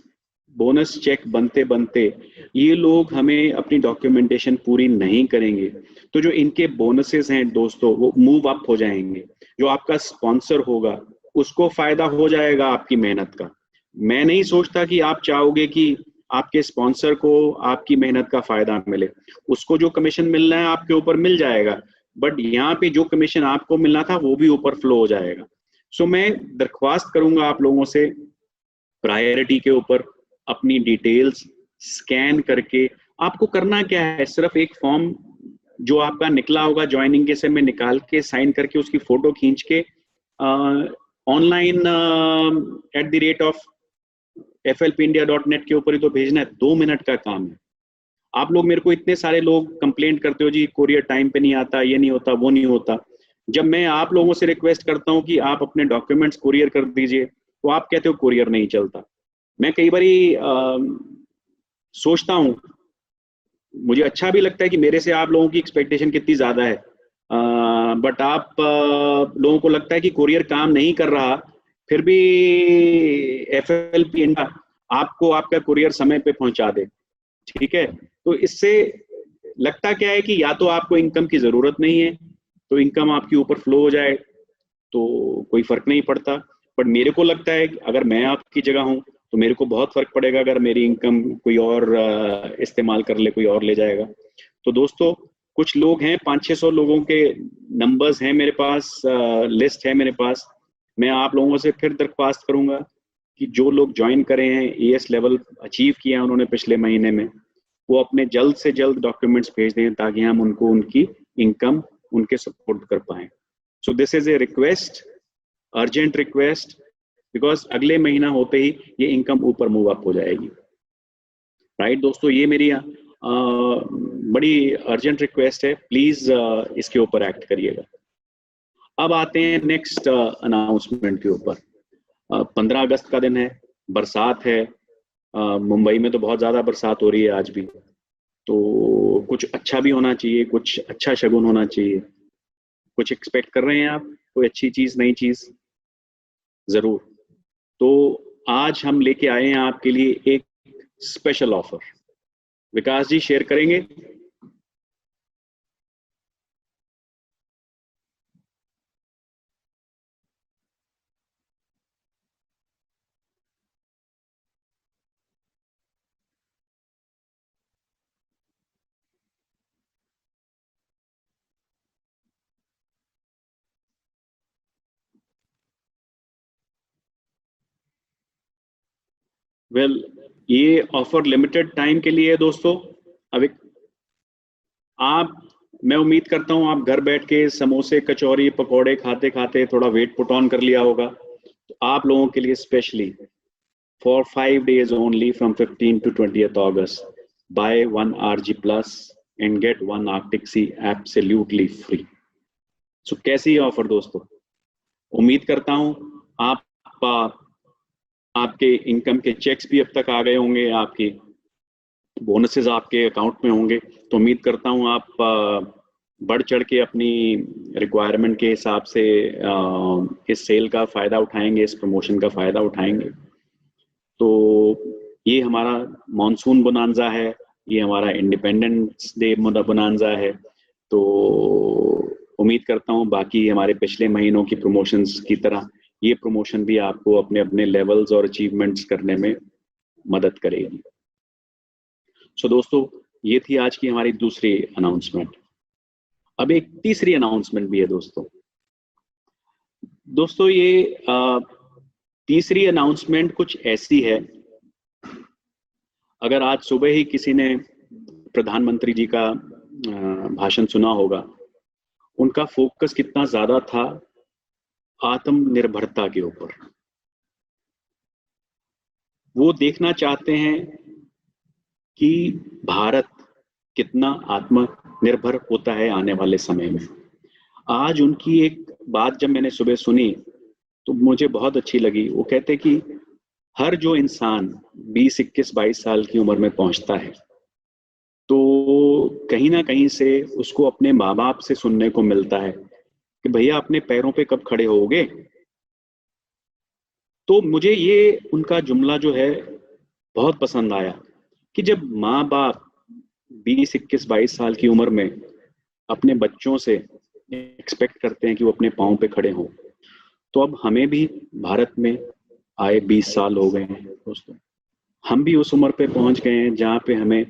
बोनस चेक बनते बनते ये लोग हमें अपनी डॉक्यूमेंटेशन पूरी नहीं करेंगे, तो जो इनके बोनसेस हैं दोस्तों वो मूव अप हो जाएंगे। जो आपका स्पॉन्सर होगा उसको फायदा हो जाएगा आपकी मेहनत का। मैं नहीं सोचता कि आप चाहोगे कि आपके स्पॉन्सर को आपकी मेहनत का फायदा मिले। उसको जो कमीशन मिलना है आपके ऊपर मिल जाएगा, बट यहाँ पे जो कमीशन आपको मिलना था वो भी ऊपर फ्लो हो जाएगा। सो मैं दरख्वास्त करूंगा आप लोगों से, प्रायोरिटी के ऊपर अपनी डिटेल्स स्कैन करके, आपको करना क्या है, सिर्फ एक फॉर्म जो आपका निकला होगा ज्वाइनिंग के समय निकाल के साइन करके उसकी फोटो खींच के ऑनलाइन @flpindia.net के ऊपर ही तो भेजना है। 2 मिनट का काम है। आप लोग, मेरे को इतने सारे लोग कंप्लेंट करते हो जी कोरियर टाइम पे नहीं आता, ये नहीं होता, वो नहीं होता। जब मैं आप लोगों से रिक्वेस्ट करता हूँ कि आप अपने डॉक्यूमेंट्स कुरियर कर दीजिए तो आप कहते हो कुरियर नहीं चलता। मैं कई बारी सोचता हूँ, मुझे अच्छा भी लगता है कि मेरे से आप लोगों की एक्सपेक्टेशन कितनी ज्यादा है। बट आप लोगों को लगता है कि कुरियर काम नहीं कर रहा, फिर भी FLP इंडिया आपको आपका कुरियर समय पे पहुंचा दे, ठीक है। तो इससे लगता क्या है कि या तो आपको इनकम की जरूरत नहीं है, तो इनकम आपके ऊपर फ्लो हो जाए तो कोई फर्क नहीं पड़ता। बट मेरे को लगता है कि अगर मैं आपकी जगह हूं तो मेरे को बहुत फर्क पड़ेगा अगर मेरी इनकम कोई और इस्तेमाल कर ले, कोई और ले जाएगा। तो दोस्तों, कुछ लोग हैं, 500-600 लोगों के नंबर्स हैं मेरे पास, लिस्ट है मेरे पास। मैं आप लोगों से फिर दरख्वास्त करूंगा कि जो लोग ज्वाइन करे हैं, AS लेवल अचीव किया है उन्होंने पिछले महीने में, वो अपने जल्द से जल्द डॉक्यूमेंट्स भेज दें ताकि हम उनको उनकी इनकम उनके सपोर्ट कर पाएं। So this is a request, urgent request, because अगले महीना होते ही ये इनकम ऊपर मूव अप हो जाएगी। राइट दोस्तों, ये मेरी बड़ी अर्जेंट रिक्वेस्ट है, प्लीज इसके ऊपर एक्ट करिएगा। अब आते हैं नेक्स्ट अनाउंसमेंट के ऊपर। 15 अगस्त का दिन है, बरसात है, मुंबई में तो बहुत ज्यादा बरसात हो रही है आज भी, तो कुछ अच्छा भी होना चाहिए, कुछ अच्छा शगुन होना चाहिए। कुछ एक्सपेक्ट कर रहे हैं आप, कोई अच्छी चीज, नई चीज? जरूर। तो आज हम लेके आए हैं आपके लिए एक स्पेशल ऑफर। विकास जी शेयर करेंगे? वेल, ये ऑफर लिमिटेड टाइम के लिए है दोस्तों। अब आप, मैं उम्मीद करता हूं आप घर बैठ के समोसे, कचौरी, पकौड़े खाते खाते थोड़ा वेट पुट ऑन कर लिया होगा। तो आप लोगों के लिए specially for 5 days only from 15 to 20th August, buy 1 RG Plus and get 1 Arctic Sea absolutely free. So कैसी है ऑफर दोस्तों? उम्मीद करता हूं आप आपके इनकम के चेक्स भी अब तक आ गए होंगे, आपकी बोनसेस आपके अकाउंट में होंगे। तो उम्मीद करता हूं आप बढ़ चढ़ के अपनी रिक्वायरमेंट के हिसाब से इस सेल का फ़ायदा उठाएंगे, इस प्रमोशन का फ़ायदा उठाएंगे। तो ये हमारा मॉनसून बोनांजा है, ये हमारा इंडिपेंडेंस डे बोनांजा है। तो उम्मीद करता हूँ बाकी हमारे पिछले महीनों की प्रमोशंस की तरह ये प्रमोशन भी आपको अपने अपने लेवल्स और अचीवमेंट्स करने में मदद करेगी। सो दोस्तों, ये थी आज की हमारी दूसरी अनाउंसमेंट। अब एक तीसरी अनाउंसमेंट भी है दोस्तों। ये तीसरी अनाउंसमेंट कुछ ऐसी है, अगर आज सुबह ही किसी ने प्रधानमंत्री जी का भाषण सुना होगा, उनका फोकस कितना ज्यादा था आत्मनिर्भरता के ऊपर। वो देखना चाहते हैं कि भारत कितना आत्मनिर्भर होता है आने वाले समय में। आज उनकी एक बात जब मैंने सुबह सुनी तो मुझे बहुत अच्छी लगी। वो कहते कि हर जो इंसान 20, 21, 22 साल की उम्र में पहुंचता है तो कहीं ना कहीं से उसको अपने माँ बाप से सुनने को मिलता है कि भैया अपने पैरों पे कब खड़े होगे। तो मुझे ये उनका जुमला जो है बहुत पसंद आया कि जब माँ बाप 20, 21, 22 साल की उम्र में अपने बच्चों से एक्सपेक्ट करते हैं कि वो अपने पाँव पे खड़े हों, तो अब हमें भी भारत में आए 20 साल हो गए हैं दोस्तों। हम भी उस उम्र पे पहुंच गए हैं जहाँ पे हमें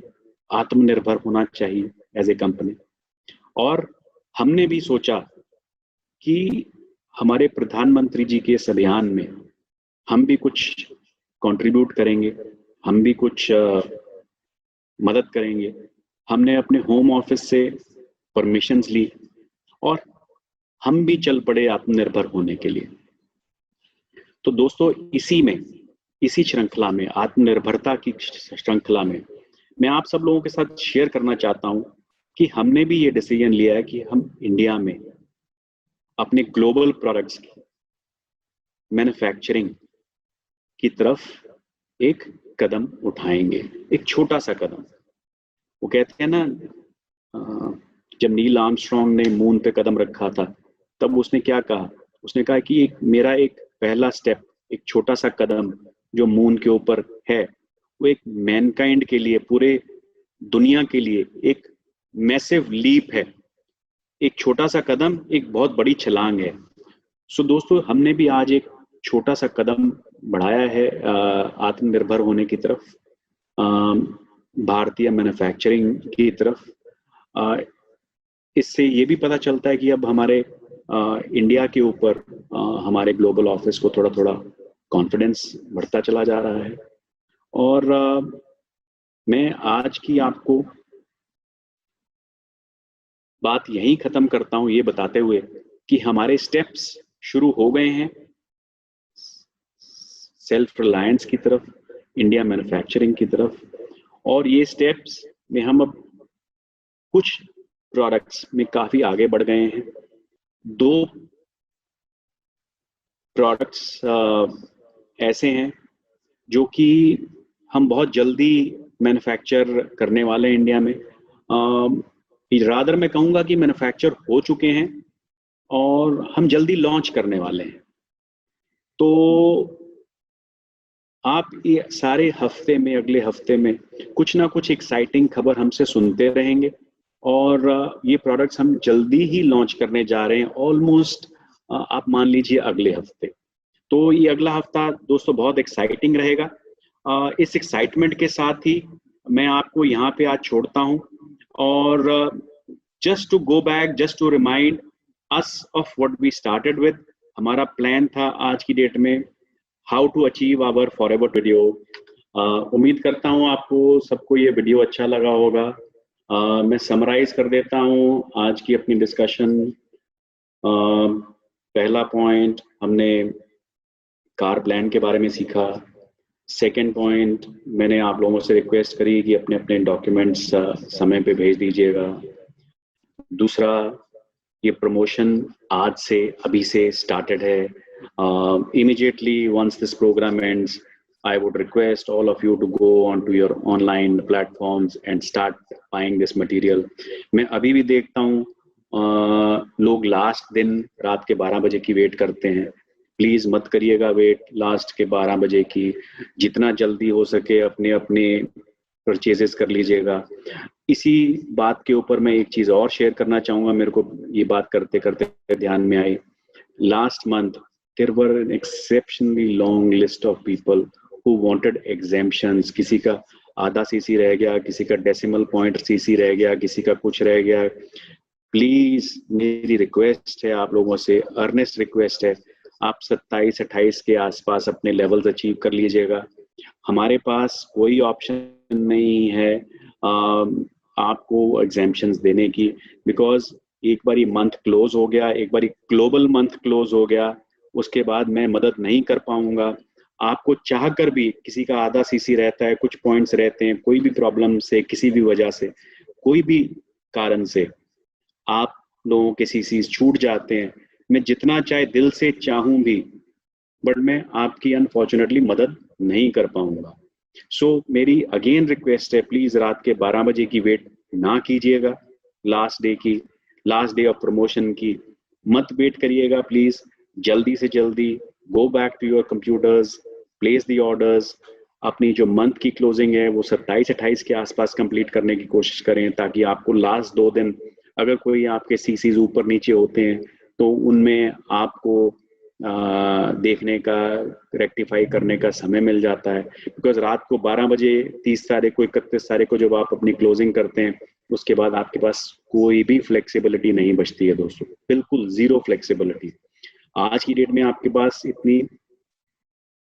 आत्मनिर्भर होना चाहिए एज ए कंपनी। और हमने भी सोचा कि हमारे प्रधानमंत्री जी के इस अभियान में हम भी कुछ कंट्रीब्यूट करेंगे, हम भी कुछ मदद करेंगे। हमने अपने होम ऑफिस से परमिशंस ली और हम भी चल पड़े आत्मनिर्भर होने के लिए। तो दोस्तों, इसी श्रृंखला में, आत्मनिर्भरता की श्रृंखला में, मैं आप सब लोगों के साथ शेयर करना चाहता हूं कि हमने भी ये डिसीजन लिया है कि हम इंडिया में अपने ग्लोबल प्रोडक्ट्स की मैन्युफैक्चरिंग की तरफ एक कदम उठाएंगे, एक छोटा सा कदम। वो कहते हैं ना, जब नील आर्मस्ट्रॉन्ग ने मून पे कदम रखा था, तब उसने क्या कहा? उसने कहा कि मेरा एक पहला स्टेप, एक छोटा सा कदम जो मून के ऊपर है, वो एक मैनकाइंड के लिए, पूरे दुनिया के लिए एक मैसिव लीप है। एक छोटा सा कदम एक बहुत बड़ी छलांग है। सो दोस्तों, हमने भी आज एक छोटा सा कदम बढ़ाया है आत्मनिर्भर होने की तरफ, भारतीय मैन्युफैक्चरिंग की तरफ। इससे ये भी पता चलता है कि अब हमारे इंडिया के ऊपर हमारे ग्लोबल ऑफिस को थोड़ा थोड़ा कॉन्फिडेंस बढ़ता चला जा रहा है। और मैं आज की आपको बात यहीं खत्म करता हूं, ये बताते हुए कि हमारे स्टेप्स शुरू हो गए हैं सेल्फ रिलायंस की तरफ, इंडिया मैन्युफैक्चरिंग की तरफ। और ये स्टेप्स में हम अब कुछ प्रोडक्ट्स में काफी आगे बढ़ गए हैं। 2 प्रोडक्ट्स ऐसे हैं जो कि हम बहुत जल्दी मैन्युफैक्चर करने वाले हैं इंडिया में। रादर मैं कहूँगा कि मैन्युफैक्चर हो चुके हैं और हम जल्दी लॉन्च करने वाले हैं। तो आप ये सारे हफ्ते में, अगले हफ्ते में कुछ ना कुछ एक्साइटिंग खबर हमसे सुनते रहेंगे। और ये प्रोडक्ट्स हम जल्दी ही लॉन्च करने जा रहे हैं, ऑलमोस्ट आप मान लीजिए अगले हफ्ते। तो ये अगला हफ्ता दोस्तों बहुत एक्साइटिंग रहेगा। इस एक्साइटमेंट के साथ ही मैं आपको यहाँ पे आज छोड़ता हूँ। और just to go back, just to remind us of what we started with, हमारा प्लान था आज की डेट में how to achieve our forever video. उम्मीद करता हूँ आपको सबको ये वीडियो अच्छा लगा होगा। मैं समराइज कर देता हूँ आज की अपनी डिस्कशन। पहला पॉइंट, हमने कार प्लान के बारे में सीखा। सेकेंड पॉइंट, मैंने आप लोगों से रिक्वेस्ट करी कि अपने अपने डॉक्यूमेंट्स समय पे भेज दीजिएगा। दूसरा, ये प्रमोशन आज से, अभी से स्टार्टेड है। Immediately once this program ends, I would request all of you to go onto your online platforms and start buying this material. मैं अभी भी देखता हूँ लोग लास्ट दिन रात के 12 बजे की वेट करते हैं। प्लीज मत करिएगा वेट लास्ट के 12 बजे की, जितना जल्दी हो सके अपने अपने परचेजेस कर लीजिएगा। इसी बात के ऊपर मैं एक चीज और शेयर करना चाहूंगा, मेरे को ये बात करते करते ध्यान में आई। Last month there were an exceptionally long list of people who wanted exemptions. किसी का आधा सीसी रह गया, किसी का डेसिमल पॉइंट सीसी रह गया, किसी का कुछ रह गया। प्लीज मेरी रिक्वेस्ट है आप लोगों से, अर्नेस्ट रिक्वेस्ट है, आप 27-28 के आसपास अपने लेवल्स अचीव कर लीजिएगा। हमारे पास कोई ऑप्शन नहीं है आपको एग्जेम्पशंस देने की, बिकॉज एक बारी मंथ क्लोज हो गया, एक बारी ग्लोबल मंथ क्लोज हो गया, उसके बाद मैं मदद नहीं कर पाऊंगा। आपको चाह कर भी, किसी का आधा सीसी रहता है, कुछ पॉइंट्स रहते हैं, कोई भी प्रॉब्लम से, किसी भी वजह से, कोई भी कारण से आप लोगों के सीसीज छूट जाते हैं। मैं जितना चाहे दिल से चाहूं भी, बट मैं आपकी अनफॉर्चुनेटली मदद नहीं कर पाऊंगा। सो मेरी अगेन रिक्वेस्ट है, प्लीज रात के 12 बजे की वेट ना कीजिएगा। लास्ट डे की, लास्ट डे ऑफ प्रमोशन की मत वेट करिएगा प्लीज। जल्दी से जल्दी go back to your computers, place the orders. अपनी जो मंथ की क्लोजिंग है वो 27-28 के आसपास कंप्लीट करने की कोशिश करें, ताकि आपको लास्ट 2 दिन अगर कोई आपके सीसीज ऊपर नीचे होते हैं तो उनमें आपको देखने का, रेक्टिफाई करने का समय मिल जाता है। बिकॉज रात को 12 बजे 30 तारीख को, 31 तारीख को जब आप अपनी क्लोजिंग करते हैं, उसके बाद आपके पास कोई भी फ्लेक्सिबिलिटी नहीं बचती है दोस्तों, बिल्कुल जीरो फ्लेक्सिबिलिटी। आज की डेट में आपके पास इतनी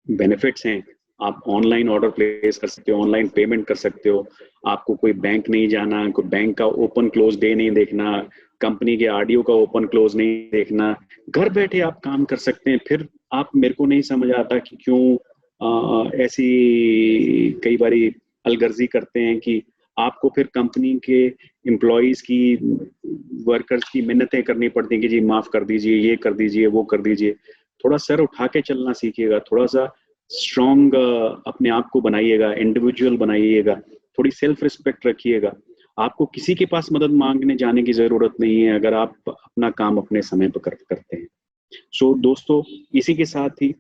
बेनिफिट्स हैं, आप ऑनलाइन ऑर्डर प्लेस कर सकते हो, ऑनलाइन पेमेंट कर सकते हो, आपको कोई बैंक नहीं जाना, कोई बैंक का ओपन क्लोज डे नहीं देखना, कंपनी के आरडीओ का ओपन क्लोज नहीं देखना, घर बैठे आप काम कर सकते हैं। फिर आप, मेरे को नहीं समझ आता कि क्यों ऐसी कई बारी अलगर्जी करते हैं कि आपको फिर कंपनी के एम्प्लॉयज की, वर्कर्स की मिन्नतें करनी पड़ती हैं कि जी माफ कर दीजिए, ये कर दीजिए, वो कर दीजिए। थोड़ा सर उठा के चलना सीखिएगा, थोड़ा सा स्ट्रॉन्ग अपने आप को बनाइएगा, इंडिविजुअल बनाइएगा, थोड़ी सेल्फ रिस्पेक्ट रखिएगा। आपको किसी के पास मदद मांगने जाने की जरूरत नहीं है अगर आप अपना काम अपने समय पर करते हैं। सो दोस्तों, इसी के साथ ही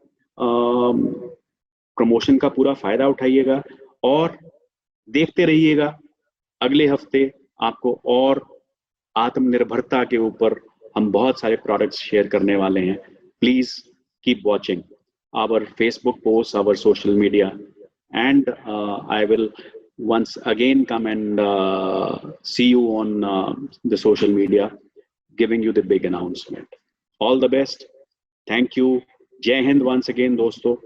प्रमोशन का पूरा फायदा उठाइएगा और देखते रहिएगा अगले हफ्ते आपको और आत्मनिर्भरता के ऊपर हम बहुत सारे प्रोडक्ट्स शेयर करने वाले हैं। Please keep watching our Facebook post, our social media, and I will once again come and see you on the social media, giving you the big announcement. All the best. Thank you. Jai Hind once again, dosto.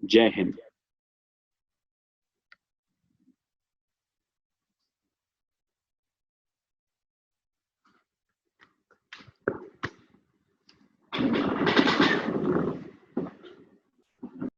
Jai Hind.